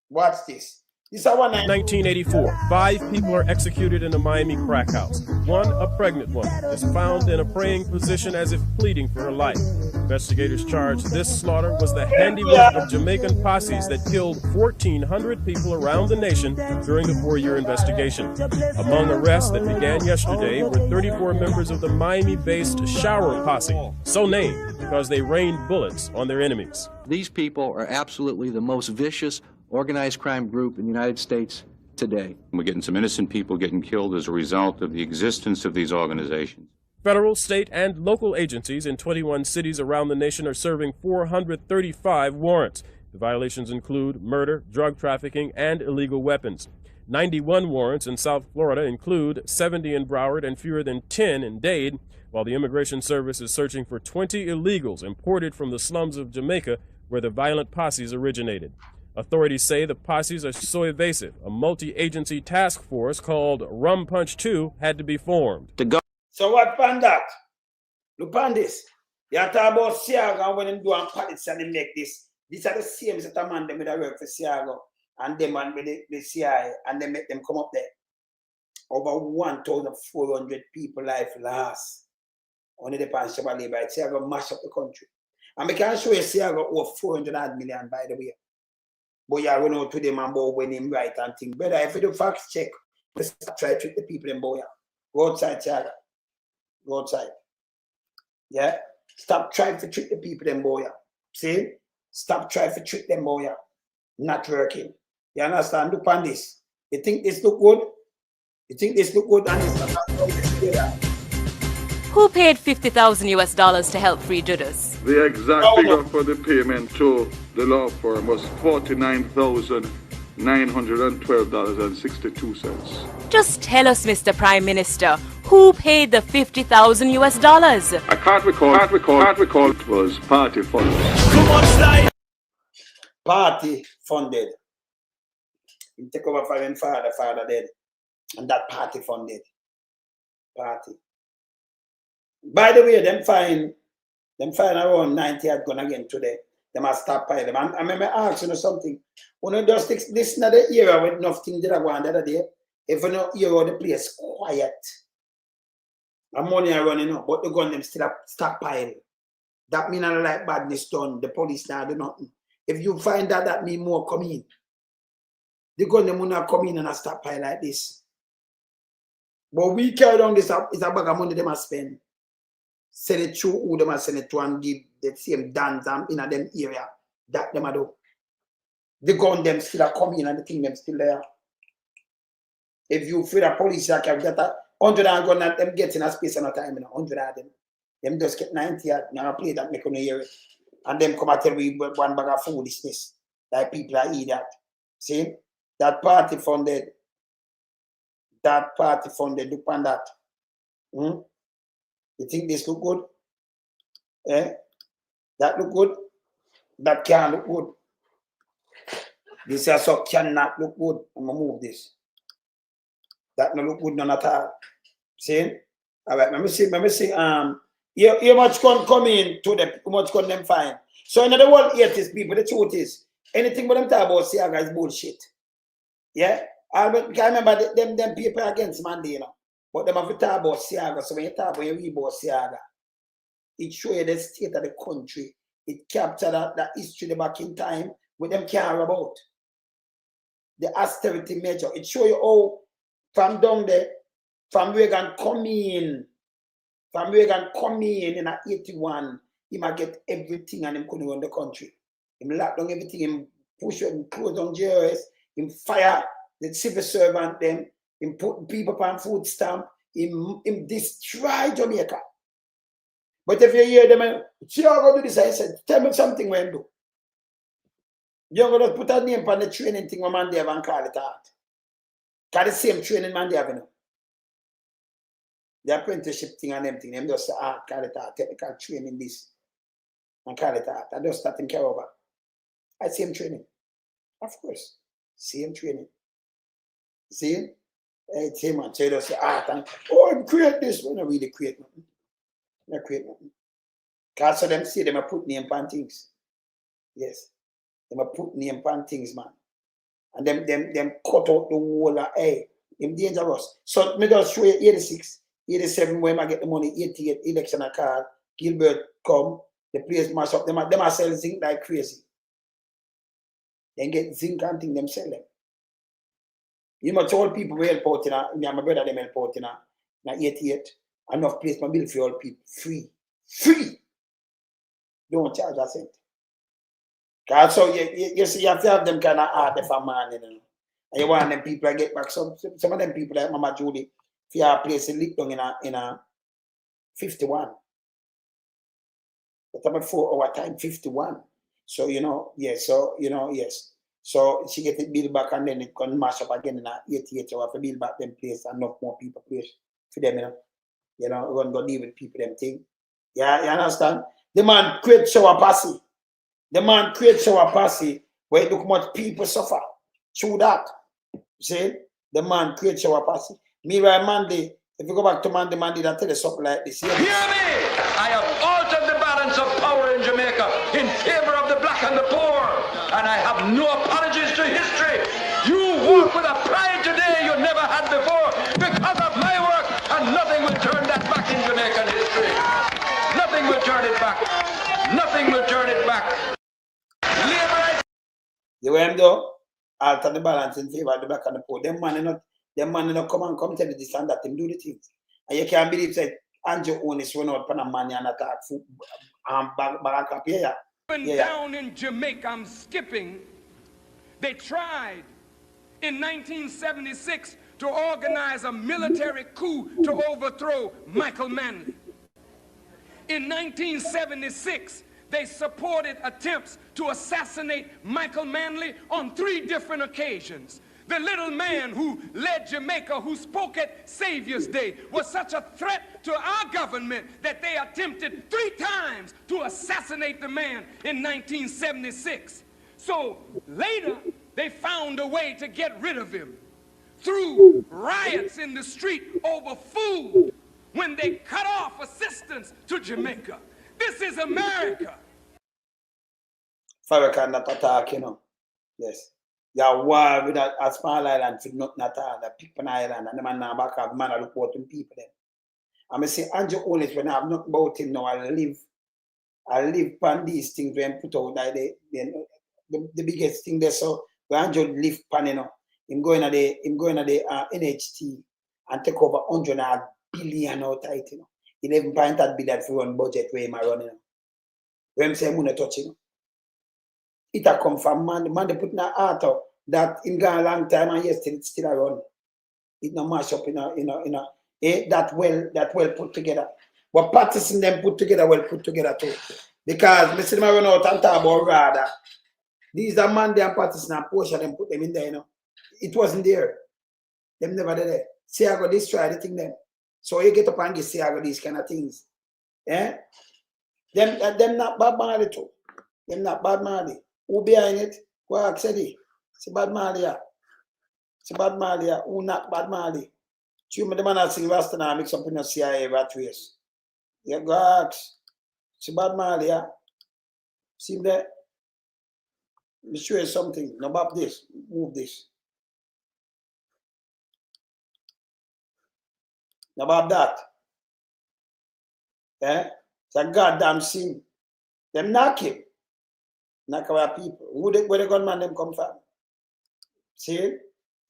Watch this. This is 1984, 5 people are executed in a Miami crack house. One, a pregnant woman, is found in a praying position as if pleading for her life. Investigators charge this slaughter was the handiwork of Jamaican posses that killed 1,400 people around the nation during the 4-year investigation. Among arrests that began yesterday were 34 members of the Miami-based Shower Posse, so named because they rained bullets on their enemies. These people are absolutely the most vicious organized crime group in the United States today. We're getting some innocent people getting killed as a result of the existence of these organizations. Federal, state, and local agencies in 21 cities around the nation are serving 435 warrants. The violations include murder, drug trafficking, and illegal weapons. 91 warrants in South Florida include 70 in Broward and fewer than 10 in Dade, while the Immigration Service is searching for 20 illegals imported from the slums of Jamaica where the violent posses originated. Authorities say the posses are so evasive, a multi-agency task force called Rum Punch 2 had to be formed. So what pan that? Look on this. You talk about Seaga when them do and pallets and they make this. These are the same set of man them that work for Seaga and them and with the CIA and they make them come up there. Over 1,400 people life lost. Only the pan Shabali by Seaga mash up the country. And we can show you Seaga over 400 million by the way. But you run out to them and bow when him right and think. Brother, if you do facts check, let's try to treat the people in Boya. Go outside, Seaga. Go outside. Yeah? Stop trying to treat the people in Boya. See? Stop trying to treat them Boya. Not working. You understand? Look on this. You think this look good? You think this look good? And it's not Who paid $50,000 to help free Judas? The exact figure for the payment to the law firm was $49,912.62. Just tell us, Mr. Prime Minister, who paid the $50,000? I can't recall. It was party funded. Party funded. You take over for your father dead. And that party funded. Party. By the way, them find around 90 had gone again today. They must stop by them. I remember asking you something. When you just this not the era with nothing did I go on the other day. If you know era the place quiet. And money are running up, but the gun them still stockpile. That mean I like badness done. The police now do nothing. If you find that, that mean more come in. The gun them will not come in and a stockpile like this. But we carry down this up, it's a bag of money they must spend. Send it through who they must send it to and give the same dance in a them area. That them a do. The gun them still a come in and the thing them still there. If you feel the police can get 100 and gun at them get in a space and a time, 100 of them. Them just get 90 at now play that make you hear it. And them come and tell me one bag of foolishness. Like people are eat that. See? That party funded. That party funded. Look on that. You think this look good? Eh? That look good? That can't look good. This also cannot look good. I'm gonna move this. That no look good none at all. See? All right, let me see. How much come in to them, how much can them find? So in the world, 80s people, the truth is, anything but them talk about Seaga is bullshit. Yeah? I remember them people against Monday, but them have to talk about Seaga. So when you talk about, you read about Seaga, it shows you the state of the country. It captures that history back in time with them care about. The austerity measure. It shows you how from down there, from Reagan come in in 81, he might get everything and him couldn't run the country. Him lock down everything, him push him close on jails, him fire the civil servant them, him put people on food stamp, him destroy Jamaica. But if you hear them, Seaga do this, I said, tell me something when do. You're going to put a name on the training thing when man they have and call it out. Call the same training man they have, The apprenticeship thing and them thing, them just call it out, technical training this, and call it out. I just start in care over. I same training. Of course. Same training. See? Same man. So you just say art and I create this. We don't really create nothing. We don't create nothing. Because so them see them are put name on things. Yes. Them are put name on things, man. And them cut out the whole of them dangerous. So me just show you 86. 87 when I get the money, 88 election a card, Gilbert come, the place mash up, them are sell zinc like crazy. Then get zinc and thing them sell them. You must all people will help out me and my brother them help out in 88. Enough place my bill for all people. Free. Don't charge a cent. Cause so you see you have to have them kind of art for man, And you want them people to get back. Some of them people like Mama Julie. If you have a place in Lickdown in a 51. But I'm 4 hour time, 51. So, yes. So she get it built back and then it can mash up again in a 88 hour to build back them place and enough more people place for them, run go deal with people them thing. Yeah, you understand? The man create shower posse. The man creates our posse where look much people suffer through that. See? The man creates our posse. Meanwhile, Monday, if you go back to Monday, that tell you something like this. Hear me! I have altered the balance of power in Jamaica in favor of the black and the poor. And I have no apologies to history. You walk with a pride today you never had before because of my work, and nothing will turn that back in Jamaican history. Nothing will turn it back. Nothing will turn it back. You hear him though? Alter the balance in favor of the black and the poor. Them man not come tell you this and that, him do the things. And you can't believe that Andrew Holness went out Panamanian and attack back up here. Down in Jamaica, I'm skipping. They tried in 1976 to organize a military coup to overthrow Michael Manley. In 1976, they supported attempts to assassinate Michael Manley on 3 different occasions. The little man who led Jamaica, who spoke at Savior's Day, was such a threat to our government that they attempted 3 times to assassinate the man in 1976. So later, they found a way to get rid of him through riots in the street over food when they cut off assistance to Jamaica. This is America. Farrakhan not attack, you know. Yes. You war with a small island for nothing at all, the Pickpan Island, and the man now back up, man, I look out to people then. I'm say Andrew Holness, when I have nothing about him now, I live on these things when put out like the biggest thing there. So when Andrew live pan, you know, him going at the NHT and take over 100 billion out of it, you know. 11.8 billion for run budget where him running. You know. When him say I'm gonna touch, you know. It a come from man they put in a heart out that in gone a long time and yes it's still around. It no mash up in a that well put together. But Patterson them put together well put together too. Because me see them run out and talk about rather. These are Mandy and Patterson and Portia them put them in there, you know. It wasn't there. Them never did it. Seaga destroy the thing them. So you get up and get Seaga these kind of things. Eh? Them not bad Marley too. Them not bad Marley. Who behind it? Go ask Eddie. It's bad Malia. It's bad Malia. Who not bad Mali? You the man that sing Rasta now mix up in the CIA rat race. Yeah, go ask. It's bad Malia. See that? Let me show you something. Now about this. Move this. Now about that. Eh? It's a goddamn sin. Them knock him. Knock our people. Where the gunman them come from? See?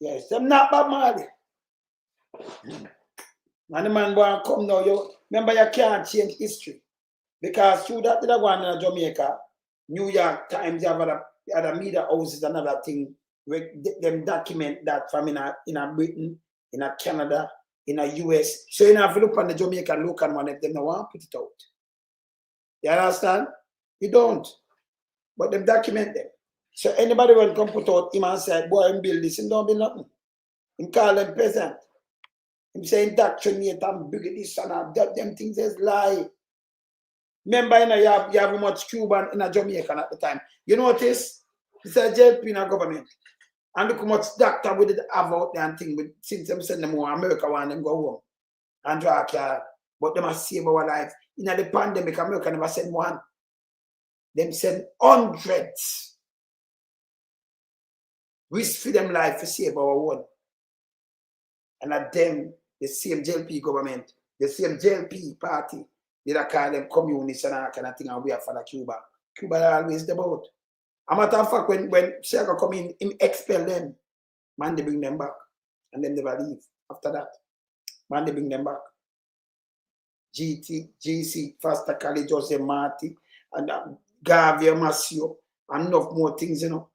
Yes, them not bad Mali. And the man want come now, you remember you can't change history. Because through that they're going in Jamaica, New York Times have other media houses, another thing, where them document that from in a Britain, in a Canada, in a US. So you have to look on the Jamaican local one if they don't want to put it out. You understand? You don't. But them document them. So anybody will come put out him and say, boy, him build this, him don't build nothing. Him call them peasant. Him say indoctrinate and big this and that. Them things is lie. Remember, you know, you have much Cuban in a Jamaican at the time. You notice? It's a JLP in a government. And look how much doctor we did have out there and thing. But since them send them home, America want them go home and draw a car. But them must save our life. In the pandemic, America never send one. Them send hundreds. Risk for them life to save our one. And at them, the same JLP government, the same JLP party, they call them communists and that kind of thing, and we are for Cuba. Cuba always the boat. A matter of fact, when Seaga come in, him expel them, man, they bring them back. And then they never leave after that. Man, they bring them back. GC, Foster College, Jose Marti, and Gavia Masio, and enough more things, you know,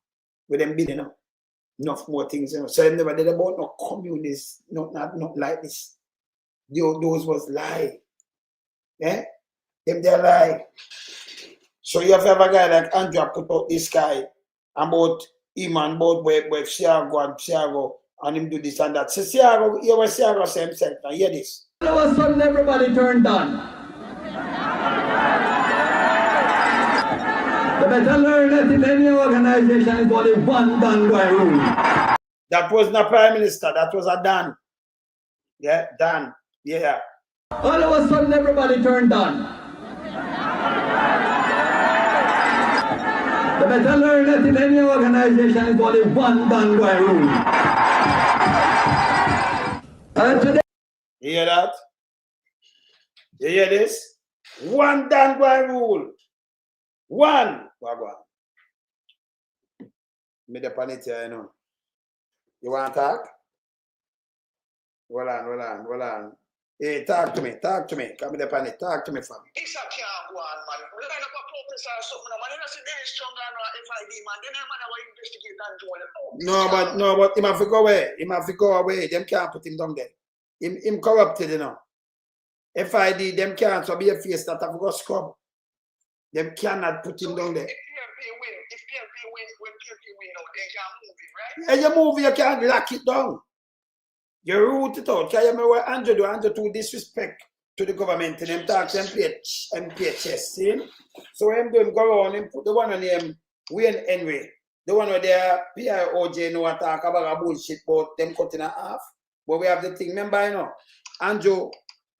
with them bidding, you know. Enough more things, you know. So they never did about no communists, not like this. Those was lie. Eh? Them they lie. So you have a guy like Andrew put out this guy about him and about where Seaga and him do this and that. So Seaga, you was Seaga say himself. Now hear this. All of a sudden everybody turned on. The better learn that in any organization is only one Dan by rule. That wasn't a prime minister, that was a Dan. Yeah, Dan. Yeah. All of a sudden everybody turned Dan. You better learn that in any organization is only one Dan by rule. And today, you hear that? You hear this? One Dan by rule. One. Wagwan. Me the pan it here, you know. You want to talk? Hold on. Hey, talk to me. Come in the pan it. Talk to me, fam. This a can't go on, man. We line up a purpose or something, man. You know, see, very strong on FID, man. Then man, I will investigate and do it. No, but him have to go away. Him have to go away. Them can't put him down there. Him corrupted, you know. FID, them can't so be a face that have to go scrub. Them cannot put him down there. If PLP win, when PLP win, they can't move it, right? And you move, you can't lock it down. You root it out. Can you remember what Andrew do? Andrew do disrespect to the government and them talk and play chess, see? So him do him go around and put the one on him, Wayne Henry. The one where they PIOJ know what talk about a bullshit about them cutting a half. But we have the thing, remember, you know,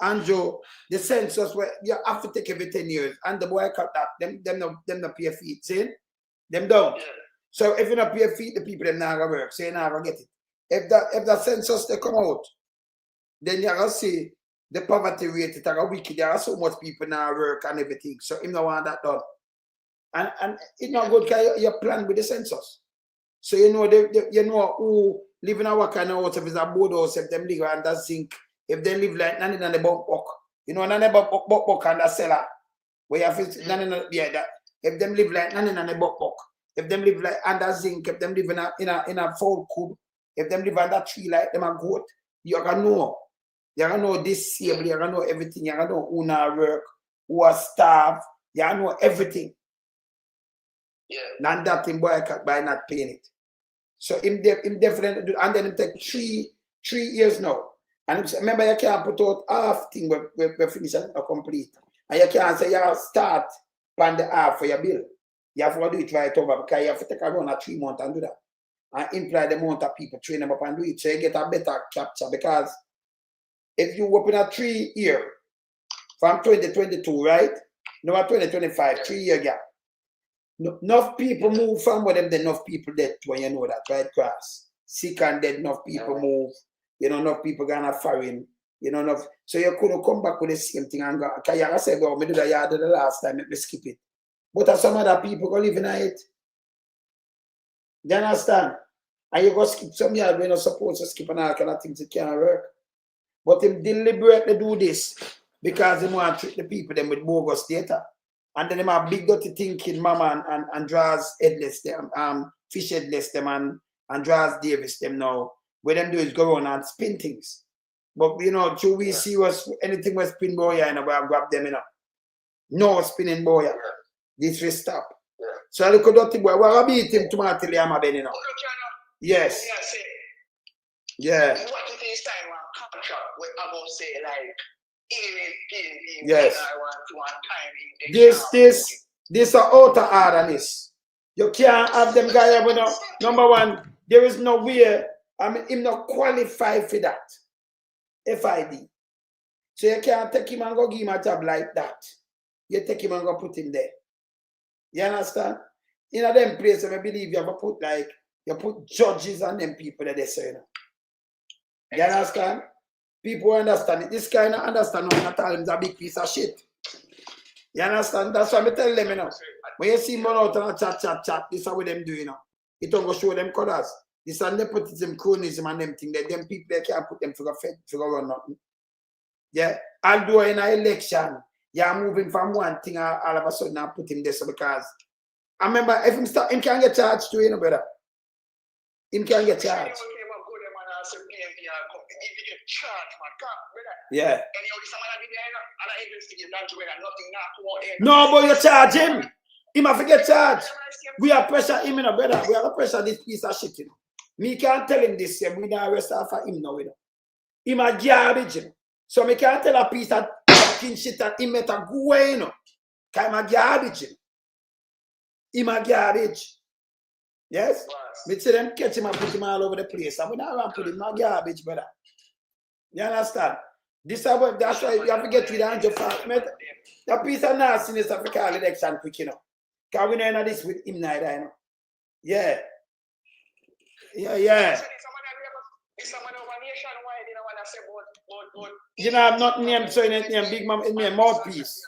Andrew, the census where you have to take every 10 years, and the boy cut that, them not pay feet, see? Them don't. So if you not pay feet, the people them not gonna work, so you not gonna get it. If the census they come out, then you're gonna see the poverty rate is wicked. There are so much people now work and everything. So him not want that done. And it's not good because you plan with the census. So you know you know who live in our kind of house, if it's a board house, if them live under zinc, if they live like none in the bump buck. You know, none in the buck and the cellar. Where you have that if them live like none in the buck, if them live like under zinc, if them live in a foul cube, if them live under tree like them a goat, you're gonna know. You're gonna know this disabled, you're gonna know everything, you're gonna know who not work, who are starved, you're gonna know everything. Yeah. None that thing boy by not paying it. So him definitely do, and then it take three years now. And remember you can't put out half thing we finish and complete. And you can't say you start on the half for your bill. You have to do it right over because you have to take around a 3 months and do that. And imply the amount of people train them up and do it. So you get a better capture because if you open a 3 year from 2022, right? Now 2025, 3 year gap. Enough people move from where them, enough people dead when you know that, right? Cross. Sick and dead, enough people move. You know, enough people gonna foreign. You know, enough. So you couldn't come back with the same thing and go, because you say, go, me do that you did the last time, let me skip it. But as some other people go live in it. Do you understand? And you go skip some yard when you're supposed to skip and all kind of things, it can't work. But him deliberately do this because he want to treat the people them with bogus data. And then him have big dirty thinking mama and draws headless them, fish headless them and draws Davis them now. What them do is go on and spin things. But you know, till we see was anything was spin boy and we grab them, you know. No spinning boy. This will stop. So I look at dirty boy, we're gonna beat him tomorrow till I'm a ben, you know. Yes. Yeah. What if this time one contract we about say like yes. I want to one time this are outer hardness. You can't have them guys, you know. Number one, there is no way. I mean, him not qualified for that. FID. So you can't take him and go give him a job like that. You take him and go put him there. You understand? In a them place, I believe you have to put like you put judges and them people that they say. You understand? People understand it. This kind of understand when I tell them it's a big piece of shit. You understand? That's why I tell them, you know. When you see them out and chat, this is what them do, you know. It don't go show them colors. This is nepotism, cronyism, and them thing. Them people they can't put them for run nothing. Yeah. Although in an election, you're moving from one thing all of a sudden and put him there so because I remember if him can't get charged too, you know, brother. Him can't get charged. Yeah. No, but you charge him. He must get charged. We are pressure him, you know, brother. We are pressure this piece of shit, you know. Me can't tell him this, we don't arrest for him now, you know. Him a garbage, you know. So me can't tell a piece of fucking shit that him met a go away, you know. Because him a garbage, you know. him a garbage. Yes? Me see them catch him and put him all over the place. And we not want to put him in garbage, brother. You understand? This is what, that's why you have to get rid of Andrew Farmer. That piece of nastiness of the call election quick, you know. Because we don't know this with him neither, you know. Yeah. Yeah. You know, I'm not named so in it name Big Mama, it name Mouthpiece.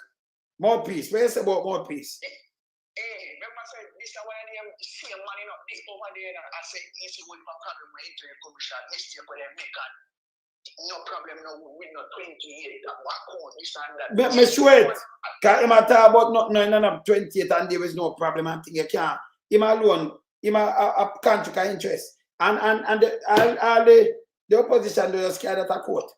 Mouthpiece. What you say about Mouthpiece? Remember, I said, this is why I am same man, you know, this over there, I said, if you would have problem with the commission, mistake with them, no problem, no, we're not 28, that what code, this and that. But me sure it. Because him talk about nothing, none of 28 and there was no problem and thing you can't. Him alone, him a country of interest. And all the opposition do just scared at a court.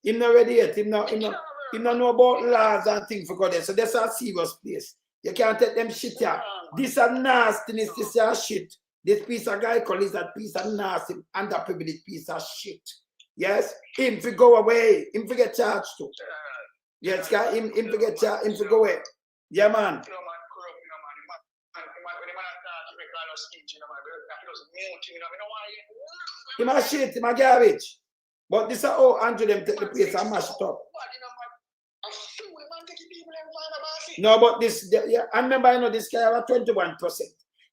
Him not ready yet. Him not know about laws and things for God. So that's a serious place. You can't take them shit here. This is nastiness, this is shit. This piece of guy calls that piece of nasty, underprivileged piece of shit. Yes? Him to go away. Him to get charged too. Yes, guy, him to get charged, him to go away. Yeah, man. Him a shit, him a garbage. But this is how Andrew them take the place and mash it up. No, but this, yeah, I remember, you know, this guy have 21%.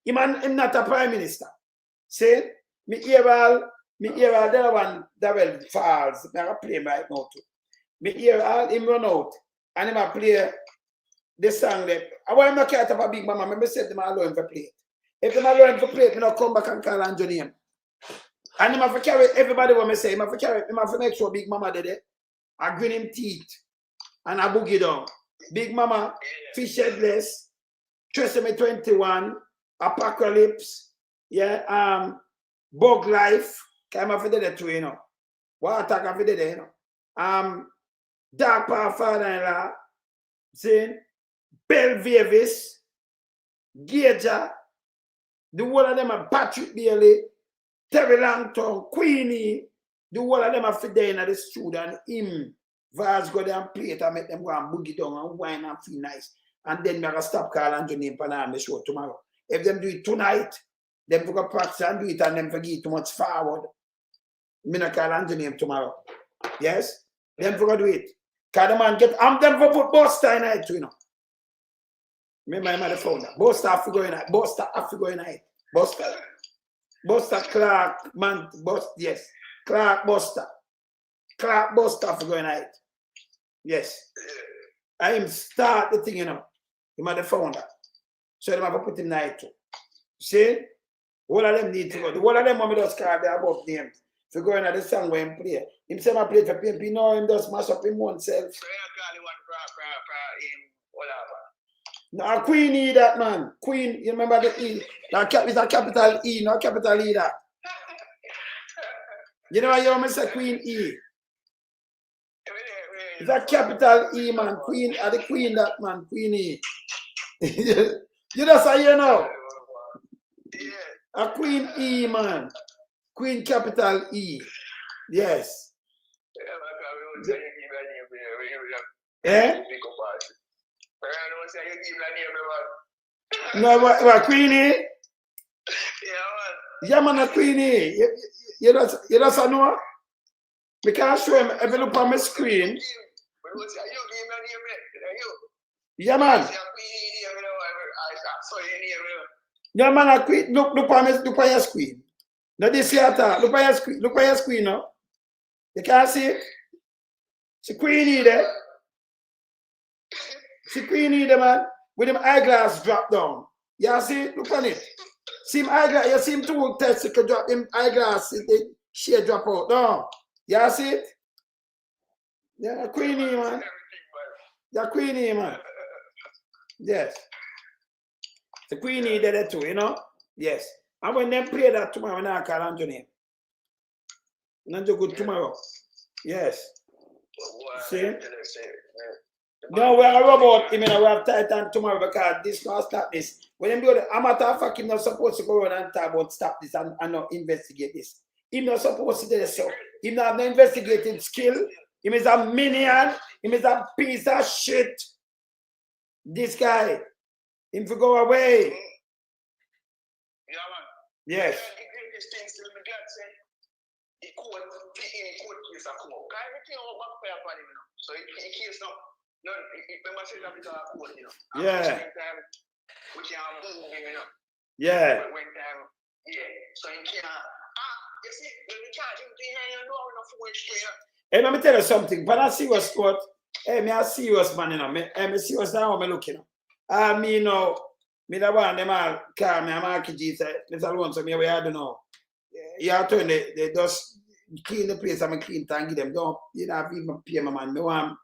Him not a prime minister. See? Me hear all the one that will falls. I play him right now too. Me hear all him run out. And him a play the song that I want him to catch up a Big Mama. I said them alone for play. If them alone for play, me not come back and call Andrew name. And him have to carry everybody what me say. Him have to carry, him have to make sure Big Mama did it. I grin him teeth. And I boogie down. Big Mama, Fish Headless, Tresemme 21, Apocalypse, yeah, Bug Life, came off of the two, you know. What attack off of the you know. Dark Power Father-in-law, see, Belle Davis, Gager, the whole of them are Patrick Bailey, Terry Langton, Queenie, the whole of them are fit there in the studio and him. Vaz go there and play it and make them go and boogie down and wine and feel nice. And then we're going to stop calling your name on the show tomorrow. If them do it tonight, them go practice and do it and them forget too much forward. Me not call your name tomorrow. Yes? Them go do it. Because the man get, I'm them for put Buster in it too, you know. Remember I'm the founder. Buster have to go in it. Buster have to go in it. Buster Clark, man, Buster, yes. Clark Buster. Clark Buster have to go in it. Yes. I him start the thing, you know. Him are the founder. So them have to put him in it too. See? All of them need to go. All of them want me just carve their above names. So go in at the song where him play. Him say I play for PMP. No, him just mash up him oneself. So no, Queen E that man. Queen, you remember the E? It's a capital E, not capital E that. You know why you always say Queen E? It's a capital E, man. Queen, the Queen that man, Queen E. You just say you know. A Queen E, man. Queen capital E. Yes. Eh? No, what Queen E? Yeah, man, a Queen E. You just know? We can't show him. If you look on my screen. Yeah, man. Yeah, man, a Queen. Look on your screen. No, this here, look on your screen. Look on your screen now. You can't see it? It's Queen E there. It's Queen E there, man. With him eyeglass drop down. You see it? Look on it. See him eyeglass. You see him too test. You can drop him eyeglass. The shade drop out. No. You see it? Yeah, Queen E, man. Yeah, Queen E, man. Yes. The Queen E there too, you know? Yes. And when they play that tomorrow, when I call Anthony. Not so good tomorrow. Yes. See? No, we are a robot. I mean, we have Titan tomorrow because this not stop this. When they do the amateur fuck, him not supposed to go around and talk about stop this and not investigate this. He's not supposed to do this. So he not have no investigating skill. He is a minion. He is a piece of shit. This guy. Him to go away. Yeah, man. Yes. The greatest thing still me glad say he court case a come up. Cause everything will backfire upon him, you know. So he case now. No, remember say that it's a court, you know. And Yeah. same time we can move him, you know. Yeah. When time, yeah. So he can't. You see, when you charge him to hear you know enough for which to. Hey, let me tell you something. But I see what's what. Hey, me a serious man, you know. Me serious now. Me looking. Me you know. Me the one them all call me. I'm Marky G say, Mr. Alone, so me we I don't know. You have to they just clean the place and me clean and give them. Don't you know even pay my man. Me want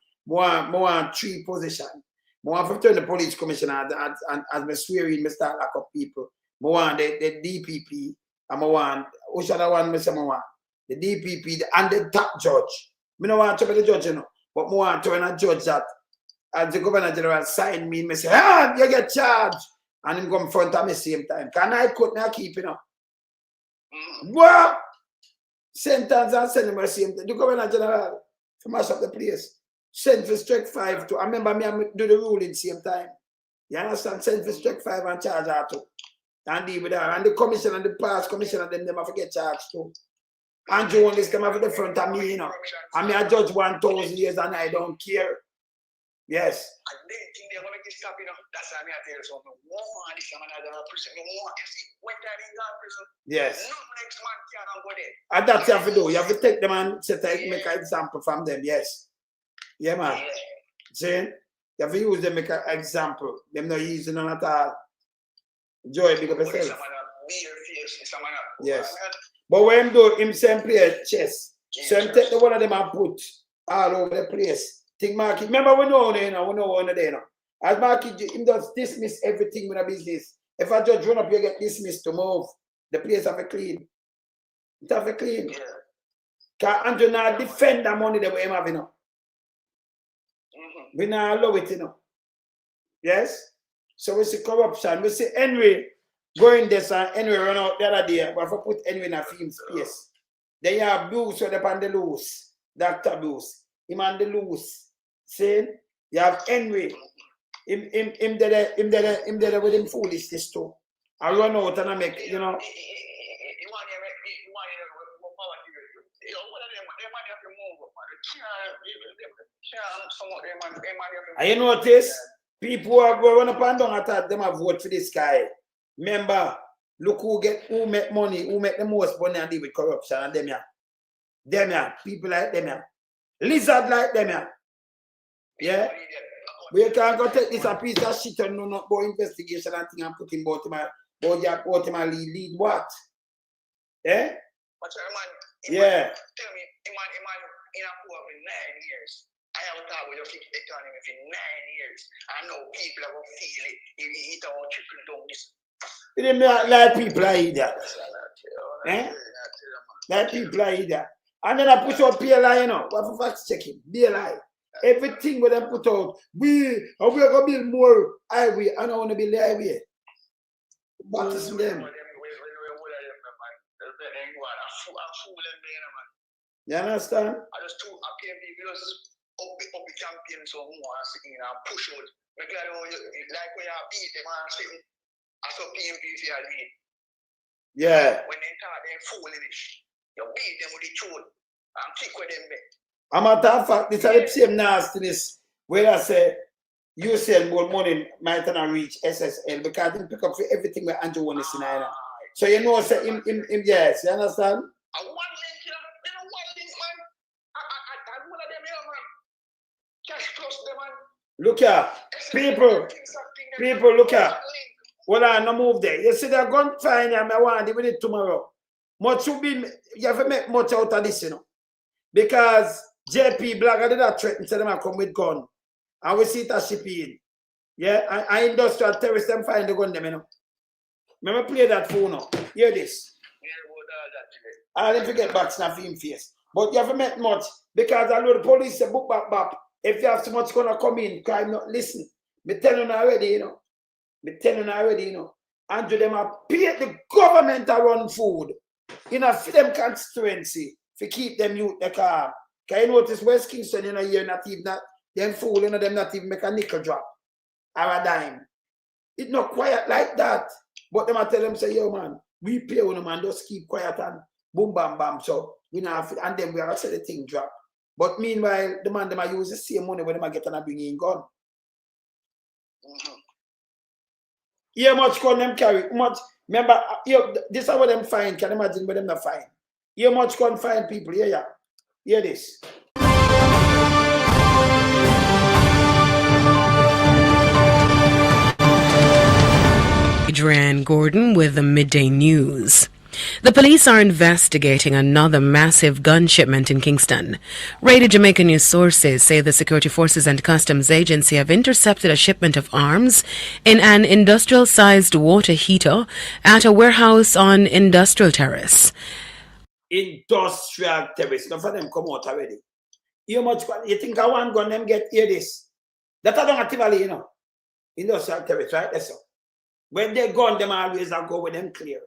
3 positions. I want to turn the police commissioner and as me swearing, me start lock up people. I want the DPP and I want who should I want me say I want the DPP and the top judge. Me no want to be the judge, you know, but I want to a judge that as the governor general sign me, me say, ah, you get charged. And him come in front of me same time. Can I cut me keep you know? What? Sentence and send him the same time. The governor general to mash up the place. Send for strike 5 to. I remember me and do the ruling same time. You understand? Send for strike 5 and charge her too. And deal with that. And the commission and the past commissioner them have to get charged too. And Holness come up in the front of me, you know. And me a judge 1,000 years and I don't care. Yes. And they think they're gonna get stopped, you know. That's why I tell you something. One this man out of prison. You see, when time in that prison, yes. No next man can go there. And that's you have to do. You have to take them and make an example from them. Yes. Yeah, man. Yeah. See? You have to use them make an example. Them not using none at all. Joy, big up yourself. Yes. But when him do, him same play chess. So him take the one of them and put all over the place. Think Marky, remember we know one of them. As Marky, him does dismiss everything with a business. If a judge run up, you get dismissed to move. The place have a clean. It have a clean. Yeah. Because Andrew now defend the money that we have, you know. We now allow it, you know. Yes? So we see corruption. We see Henry going this and Henry run out the other day. But if we put Henry in a film space, then you have Bruce so they're on the loose. Dr. Bruce. Him on the loose. See? You have Henry. Him there with him foolishness too. I run out and I make, you know. And you notice, people who are going up and down at them have vote for this guy. Remember, look who make money, who make the most money and deal with corruption and them here. Them here, people like them here. Lizard like them here. Yeah? We can't go take this a piece of shit and no not about investigation and thing and put him about him lead what? Yeah? Yeah. Tell me, man, in a poor for 9 years. I haven't talked with your fix economy for 9 years. I know people are going to feel it. It don't trickle down this. It ain't like people are either. Eh? Like people are either. And then I push out PLI, you know. What for fact checking? PLI. Everything with them put out. We're going to build more highway. I don't want to build the highway. What is them? You understand? I just told people up the campaign so more and sitting and push out. Like when you beat them and sitting, I saw PMP if you had yeah. When they start they're foolish, you beat them with the truth and kick with them back. I'm a matter of fact, this is the same nastiness where I say you sell more money might not reach SSL because they pick up for everything with Andrew Holness in Ireland. So you know, say him yes, you understand? Look here, people, look here. Well, I no move there. You see, they're going to find him. I want to do it tomorrow. Much should be, you have to make much out of this, you know. Because JP Black, I did that threat and said them I come with gun. And we see it as shipping. Yeah, and industrial terrorists, them find the gun, them, you know. Remember, play that phone now. Hear this. I didn't forget back snap in face. But you have to make much. Because I know the police say, book back. If you have so much gonna come in, crime not listen. Me tell you already, you know. Andrew them have paid the government to run food in a them constituency to keep them youth the calm. Can you notice West Kingston, you know, you're not even them fool, you know, them not even make a nickel drop or a dime. It's not quiet like that. But them I tell them, say, yo, man, we pay on them and just keep quiet and boom, bam, bam. So we not have, and then we are say the thing drop. But meanwhile, the man, them I use the same money when them I get and I bring in gun. How much gun them carry? How much? Remember, this is what them find. Can you imagine what them not find? How much gun find people? Yeah. Hear this. Adrian Gordon with the Midday News. The police are investigating another massive gun shipment in Kingston. Rated Jamaica News sources say the Security Forces and Customs Agency have intercepted a shipment of arms in an industrial-sized water heater at a warehouse on Industrial Terrace. Industrial Terrace. None of them come out already. How much? You think I want gun them get hear this? That I don't actively, Industrial Terrace, right? That's all. When they gone, them always go with them clear.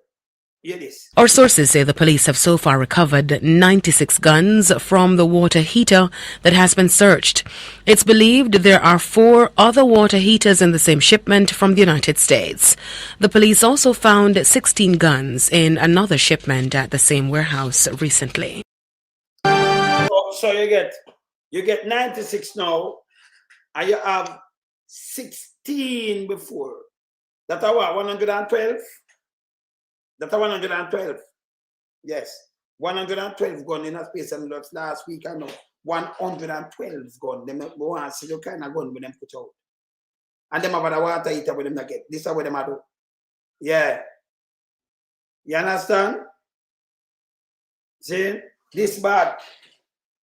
Hear this. Our sources say the police have so far recovered 96 guns from the water heater that has been searched. It's believed there are 4 other water heaters in the same shipment from the United States. The police also found 16 guns in another shipment at the same warehouse recently. So you get 96 now, and you have 16 before. That's what, 112? That's 112. Yes. 112 gun in a space and last week, I know. 112 gun. Them want to see the kind of gun with them put out. And them have a water heater with them not get. This is what them do. Yeah. You understand? See? This bad.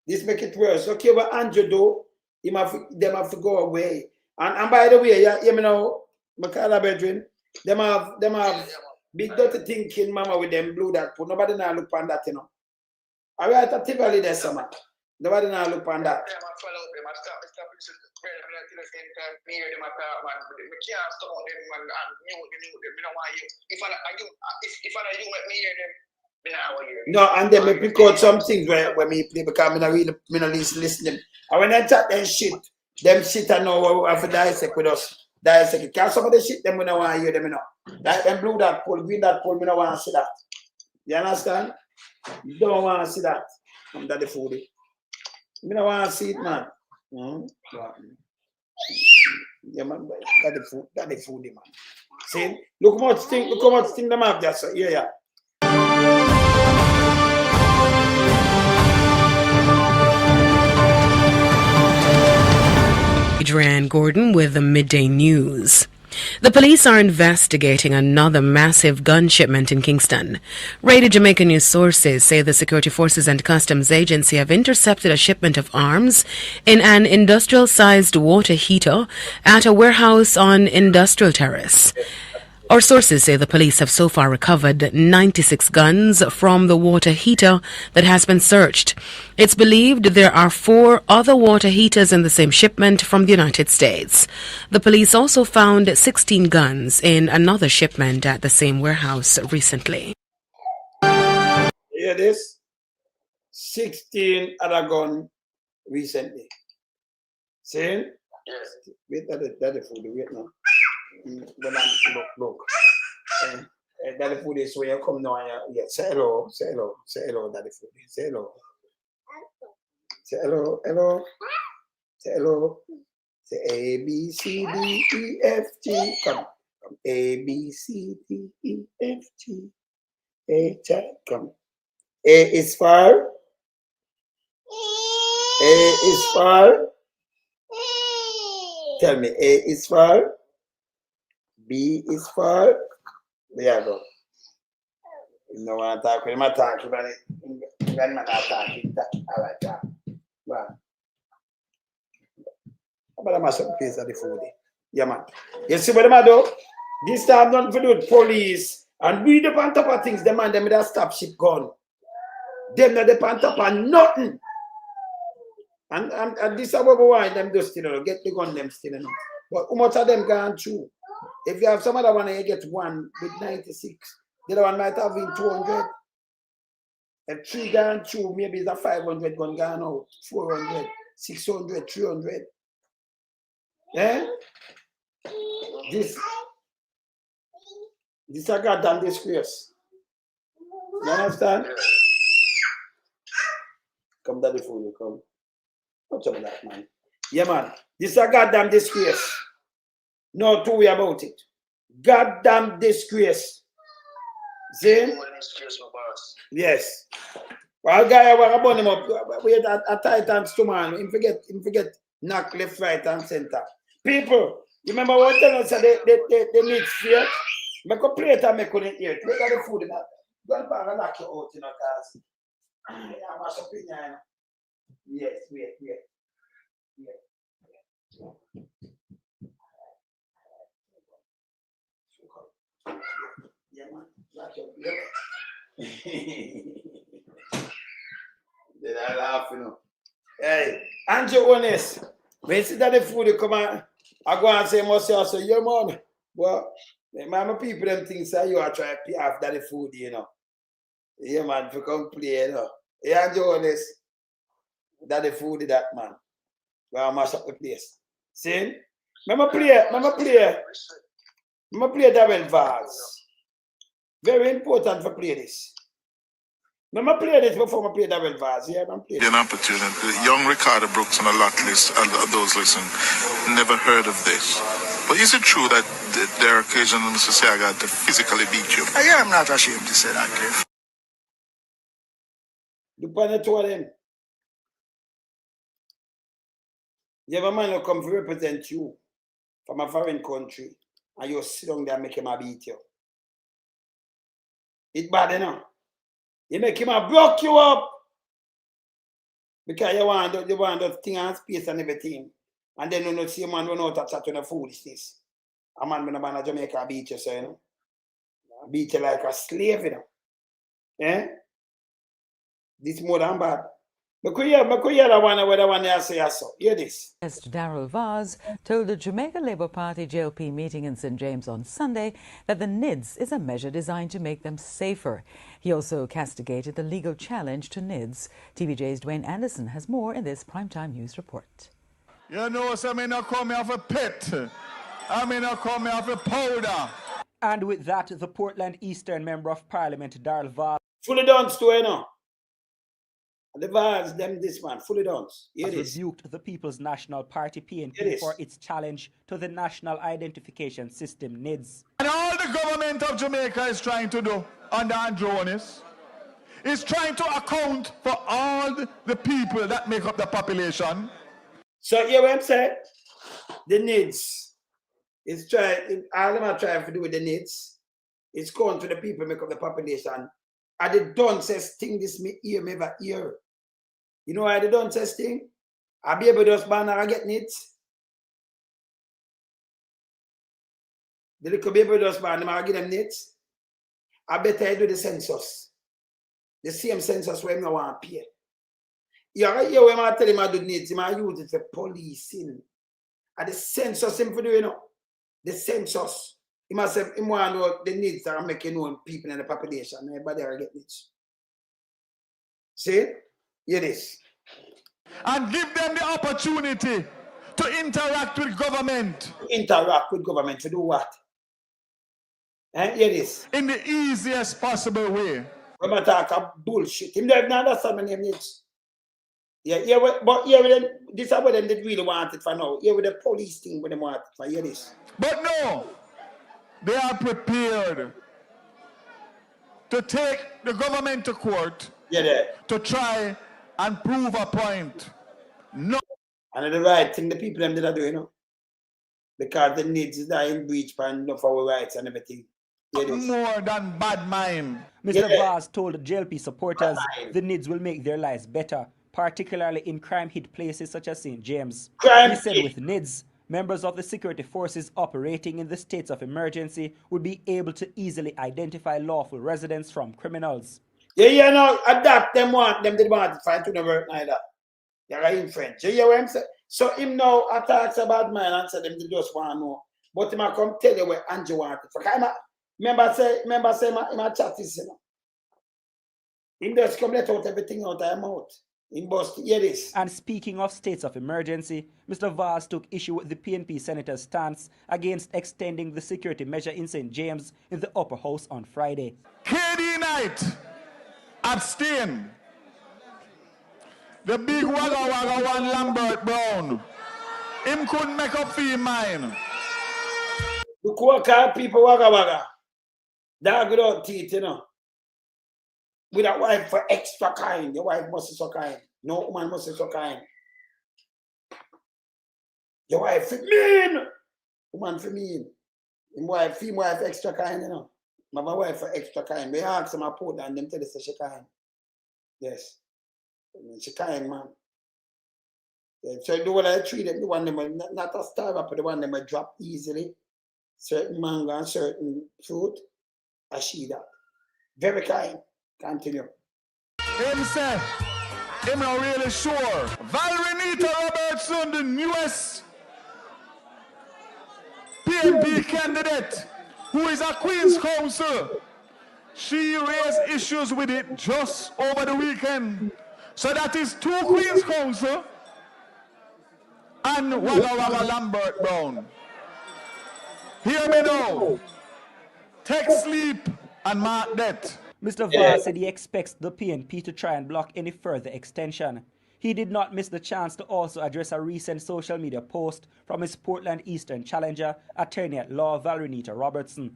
This make it worse. Okay, but Andrew do, them have to go away. And by the way, you know, Makala Bedrin, them have big dirty thinking mama with them blue that put. Nobody now look on that, I write a typically there summer. Nobody now look on that. No, and then we pick out some things where me play because I not listen them. And when I chat them shit I know have to dissect with us. Dissect. Because some of the shit them we don't want to hear them, Like them blue that pole, green that pole, we don't want to see that. You understand? You don't want to see that. That's the food. We don't want to see it, man. Yeah, man. That's the food, man. See? Look how much thing them have just yeah. Adrian Gordon with the Midday News. The police are investigating another massive gun shipment in Kingston. Rated Jamaica News sources say the Security Forces and Customs Agency have intercepted a shipment of arms in an industrial-sized water heater at a warehouse on Industrial Terrace. Our sources say the police have so far recovered 96 guns from the water heater that has been searched. It's believed there are 4 other water heaters in the same shipment from the United States. The police also found 16 guns in another shipment at the same warehouse recently. Hear this? 16 other guns recently. See? Yes. Wait, that's the food. Wait now. Look. That the food is where you come now and yeah, say hello, that the food is. Say hello. Say hello. Say hello. Say A, B, C, D, E, F, G. Come. A, B, C, D, E, F, G. H, I. Come. A is for. A is for. Tell me, A is for. B is for. There you go. You know what I'm talking about? I'm talking about it. When I'm talking, all right, yeah. Wow. But I'm some place at the food. Yeah, man. You see what I'm do? This time, not to do with police and we the on top of things. The man, them that stop ship gun. Them not the on top of nothing. And this is what we want them to still get the gun, them still. But how much of them gone through? If you have some other one and you get one with 96, the other one might have been 200. And 3 gone through, maybe it's a 500 gun gone out, 400, 600, 300. Yeah? This This is a goddamn disgrace. You understand? Come daddy fool, you come. What's up with that, man? Yeah, man. This is a goddamn disgrace. No two way about it. Goddamn disgrace. See? Yes. Well, guy, I want to burn him up. We had a Titans to man. Him forget knock left, right, and center. People, you remember what I tell us they need fear? Make a plate and make it eat. Look at the food in that. Go back and knock you out, you know, because I must up in here. Yes, wait. Yeah, man. Knock you out. Then I laugh, you know. Hey, Andrew Holness, when you see that the food you come on, I go and say, must also, yeah, man. Well, my people them things say you are trying to pay off that the food, you know. Yeah, man, if you come play, you know. Yeah, Andrew Holness, that the food that man. Well, I mash up the place. See? Remember play that Vaz. Very important for play this. Remember play this before I play that Vaz. Yeah, I'm playing. An opportunity. Young Ricardo Brooks on a lot list, those listen, never heard of this. But is it true that there are occasions when Mr. Seaga to physically beat you? I am not ashamed to say that, Cliff. The planet to them. You have a man who come to represent you from a foreign country and you sit down there and make him a beat you. It's bad enough. You make him a block you up because you want those things and space and everything. And then you don't see a man run out of chat on the foolishness. A man when a man in Jamaica beat you, so you know. Beat you like a slave, you know. Eh? This more than bad. But could hear the one they say so. Hear this. Darrell Vaz told the Jamaica Labour Party JLP meeting in St. James on Sunday that the NIDS is a measure designed to make them safer. He also castigated the legal challenge to NIDS. TVJ's Dwayne Anderson has more in this Primetime News report. You know, so I may not come here off a pet. I may not come here off a powder. And with that, the Portland Eastern Member of Parliament, Darrell Vaz, fully done, Stu, now. The Vaz, them this man, fully done. rebuked the People's National Party PNP for its challenge to the National Identification System, NIDS. And all the government of Jamaica is trying to do under Andrew Holness is trying to account for all the people that make up the population. So you know what I'm saying? The NIDS is trying, all them are trying to do with the NIDS. It's going to the people make up the population. And the Dunces thing this me hear me ever hear. You know why the Dunces thing? I be able to just ban and get NIDS. The little baby just ban them and give them NIDS. I better I do the census. The same census where I want to pay. You hear when I tell him I do NIDS, I use it for policing. And the census him for doing, you know. The census. He must have him want to know the needs that are making known people in the population. Everybody are getting it. See? Hear this. And give them the opportunity to interact with government. Interact with government to do what? Hear this. In the easiest possible way. When I talk about bullshit, him don't understand my name needs. Yeah, but here with them, this is what them they really want it for now. Here with the police thing when they want it for. Hear this. But no. They are prepared to take the government to court to try and prove a point. No. And the right thing the people them did do, you know. Because the needs is that in breach and enough our rights and everything. More than bad mind. Mr. Vaz told JLP supporters the NIDS will make their lives better, particularly in crime-hit places such as St. James. He said with NIDS, members of the security forces operating in the states of emergency would be able to easily identify lawful residents from criminals. Yeah, no, adapt them want them did want to find to the work neither. You're in French. You hear what I'm saying? So him now attacks about man and said them they just want to know. But him I come tell you where Andrew wanted. Remember say my chat is, you know. Him just come let out everything out of his mouth. In Boston, hear this. And speaking of states of emergency, Mr. Vaz took issue with the PNP senator's stance against extending the security measure in St. James in the upper house on Friday. KD Knight, abstain. The big Wagga Wagga one Lambert Brown, him couldn't make up for him mind. The Quaker people Wagga Wagga, dog without teeth, you know. With a wife for extra kind. Your wife must be so kind. No woman must be so kind. Your wife for mean. Woman for mean. Female wife extra kind, you know. My wife for extra kind. We ask them about and them tell us she kind. Yes. She kind, man. Yeah, so the one I treat them, the one them not a starve up, but the one them I drop easily. Certain mango and certain fruit. I see that. Very kind. Continue. Him say, him not really sure. Vaz Robertson, the newest PNP candidate, who is a Queen's Counsel, she raised issues with it just over the weekend. So that is 2 Queen's Counsel and Wagga Wagga Lambert Brown. Hear me now. Take sleep and mark that. Mr. Vaz said he expects the PNP to try and block any further extension. He did not miss the chance to also address a recent social media post from his Portland Eastern challenger, attorney at law Vaz Robertson.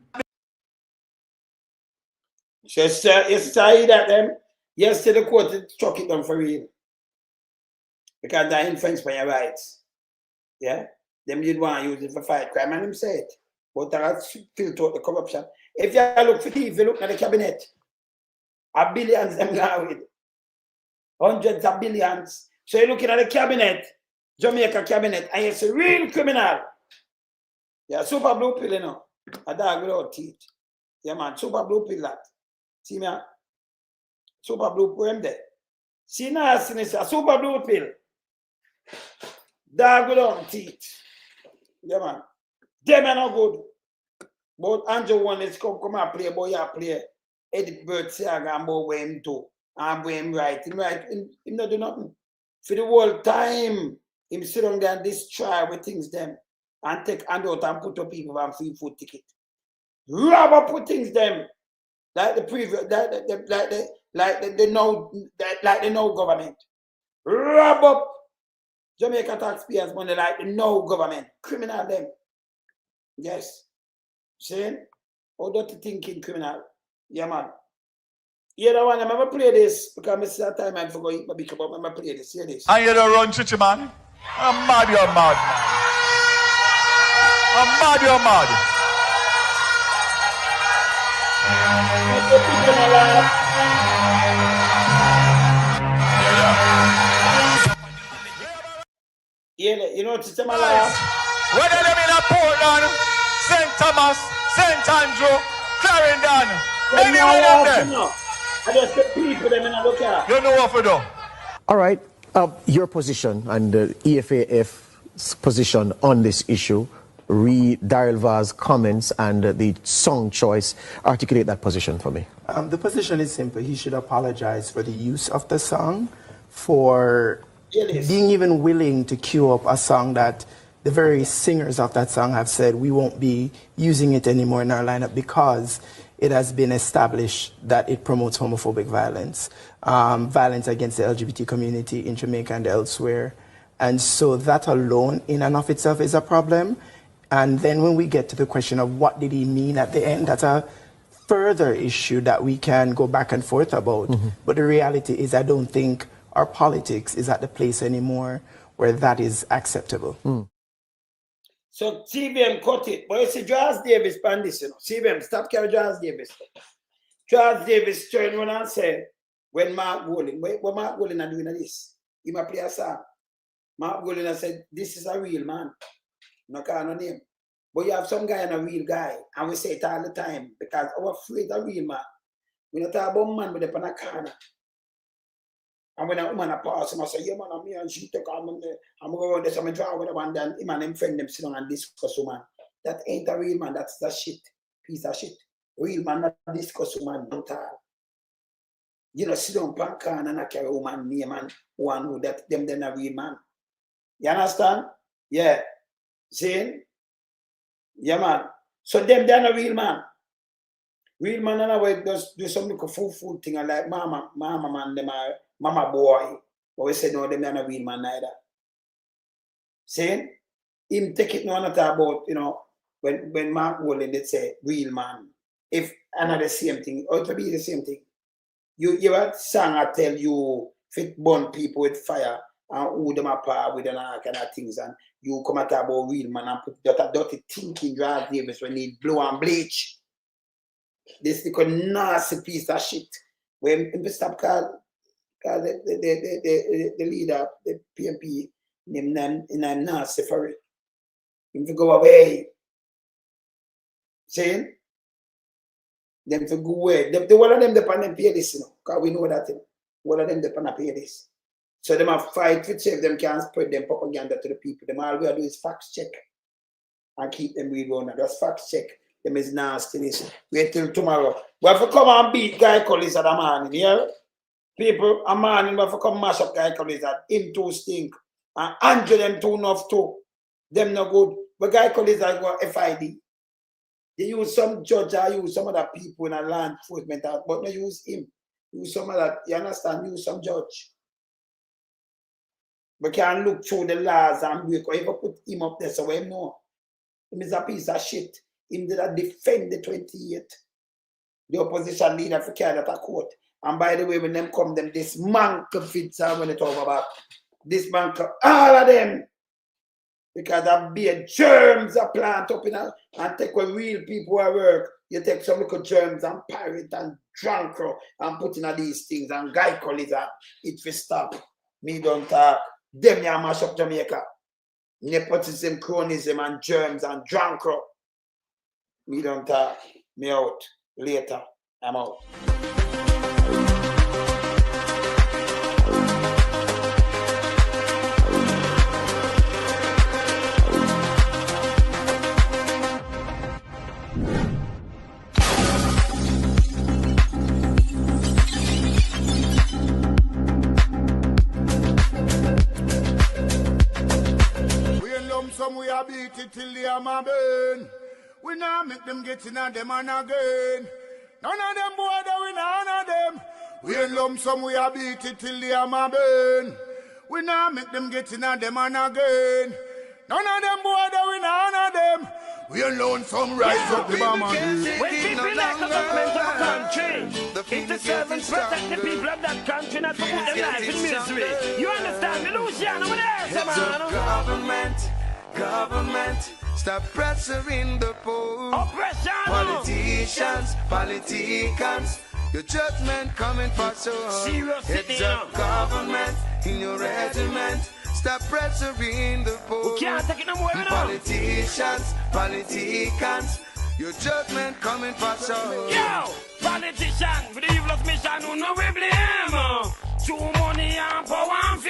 You say that them yesterday the court struck it down for real. Because that infringement by your rights. Yeah? Them did want to use it for fight crime and him say it. But that filter out the corruption. If you look for thief, you look at the cabinet. A billions them gone with. Hundreds of billions. So you're looking at the cabinet, Jamaica cabinet, and you see real criminal. Yeah, super blue pill, you know. A dog without teeth. Yeah, man, super blue pill that. See me? Super blue pill there. See now, a super blue pill. Dog without teeth. Yeah, man. Them are not good. But Andrew Holness come and play, boy, you play. Edward Seaga and boy, him do. And boy, him right. Him not do nothing. For the whole time, him sit down there and destroy with things them. And take hand out and put up people on free food ticket. Rob up with things them. Like the previous, like the no government. Rob up Jamaica taxpayers money like the no government. Criminal them. Yes. See? How dirty thinking criminal. Yeah, man. Yeah, that one, I'm going to play this because I see that time I forgot eat my big about. I'm going to play this. Hear this. And you don't run, chichi man. I'm mad, you're mad. I'm mad, you're mad. Yeah, you know what to tell my life? Whether them in a Portland, St. Thomas, St. Andrew, Clarendon, anywhere them there. I just the people them in a look at. You know what for do. All right, your position and the EFAF's position on this issue, read Daryl Vaz's comments and the song choice. Articulate that position for me. The position is simple. He should apologize for the use of the song, for being even willing to cue up a song that the very singers of that song have said we won't be using it anymore in our lineup because it has been established that it promotes homophobic violence, violence against the LGBT community in Jamaica and elsewhere. And so that alone in and of itself is a problem. And then when we get to the question of what did he mean at the end, that's a further issue that we can go back and forth about. But the reality is I don't think our politics is at the place anymore where that is acceptable. So CVM cut it. But you see, Charles Davis pan this, you know. CVM, stop carrying Charles Davis. Charles Davis turned around and said, when Mark Golding, what Mark Golding are doing this? He might play a song. Mark Golding said, this is a real man. No call no name. But you have some guy and a real guy. And we say it all the time because our afraid a real man. We don't talk about man with a corner. And when a woman a pass him, I say, yeah man, I'm here and she take on them there. I'm going to go around there, so I'm draw with the one, then him and them friend them sit down and discuss woman. That ain't a real man, that's a shit. Piece of shit. Real man not discuss woman, don't talk. You know, sit down pan can and I carry woman name and one who that them then a real man. You understand? Yeah. See? Yeah, man. So them then a real man. Real man and I way just do some little fool thing and like mama man, them are mama boy. But we say no, them then a real man neither. See? Him take it no one about, you know, when Mark Wallen did say real man. If another same thing, or to be the same thing. You hear song I tell you fit burn people with fire and who them apart with an arc and things, and you come at about real man and put that dirty thinking drive Davis when need blow and bleach. This little nasty piece of shit. When people stop call the leader, the PMP, name nasty for it. Him to go away. Saying? Them to go away. The one of them depend on pay this, you know, because we know that one of them depend on pay this. So them have fight to see if them can spread them propaganda to the people. Them all we do is fact check and keep them real on. Just fact check. Them is nasty this. Wait till tomorrow. We have to come and beat Guy Collins at the morning, yeah? People, a morning we have to come mash up Guy Collins at him too stink. And Andrew them too enough too. Them no good. But Guy Collins I go FID. They use some judge, I use some other people in a law enforcement, but not use him. Use some other, you understand? Use some judge. We can look through the laws and break, or ever put him up there so we know. Him is a piece of shit. Him did not defend the 28th. The opposition leader for carry that a court. And by the way, when them come, them this man fits when they talk about this man, all of them. Because that be germs are plant up in and take when real people at work. You take some little germs and pirate and drunk and put in these things and Guy Collins and it will stop. Me don't talk. Them ya mash up Jamaica. Nepotism, cronism and germs and drunk. Me don't talk. Me out. Later. I'm out. Some we are beat it till they are my burn. We now make them get in a them and again. None of them boy that we none of them. We in lump some we are beat it till they are my burn. We now make them get in a them and again. None of them boy that we none of them. We alone some rise up the bomb and when people elect the government of a country, it's the servants protect the people of that country, not to put their life in misery. You understand? The Luciano over there, Government, stop pressuring the poor. Oppression. Politicians, your judgment coming for sure. It's a government in your regiment. Stop pressuring the poor. We can't take it no more now. Politicians, your judgment coming for sure. Yo, politician with the evilest mission, who no we blame. True money and power and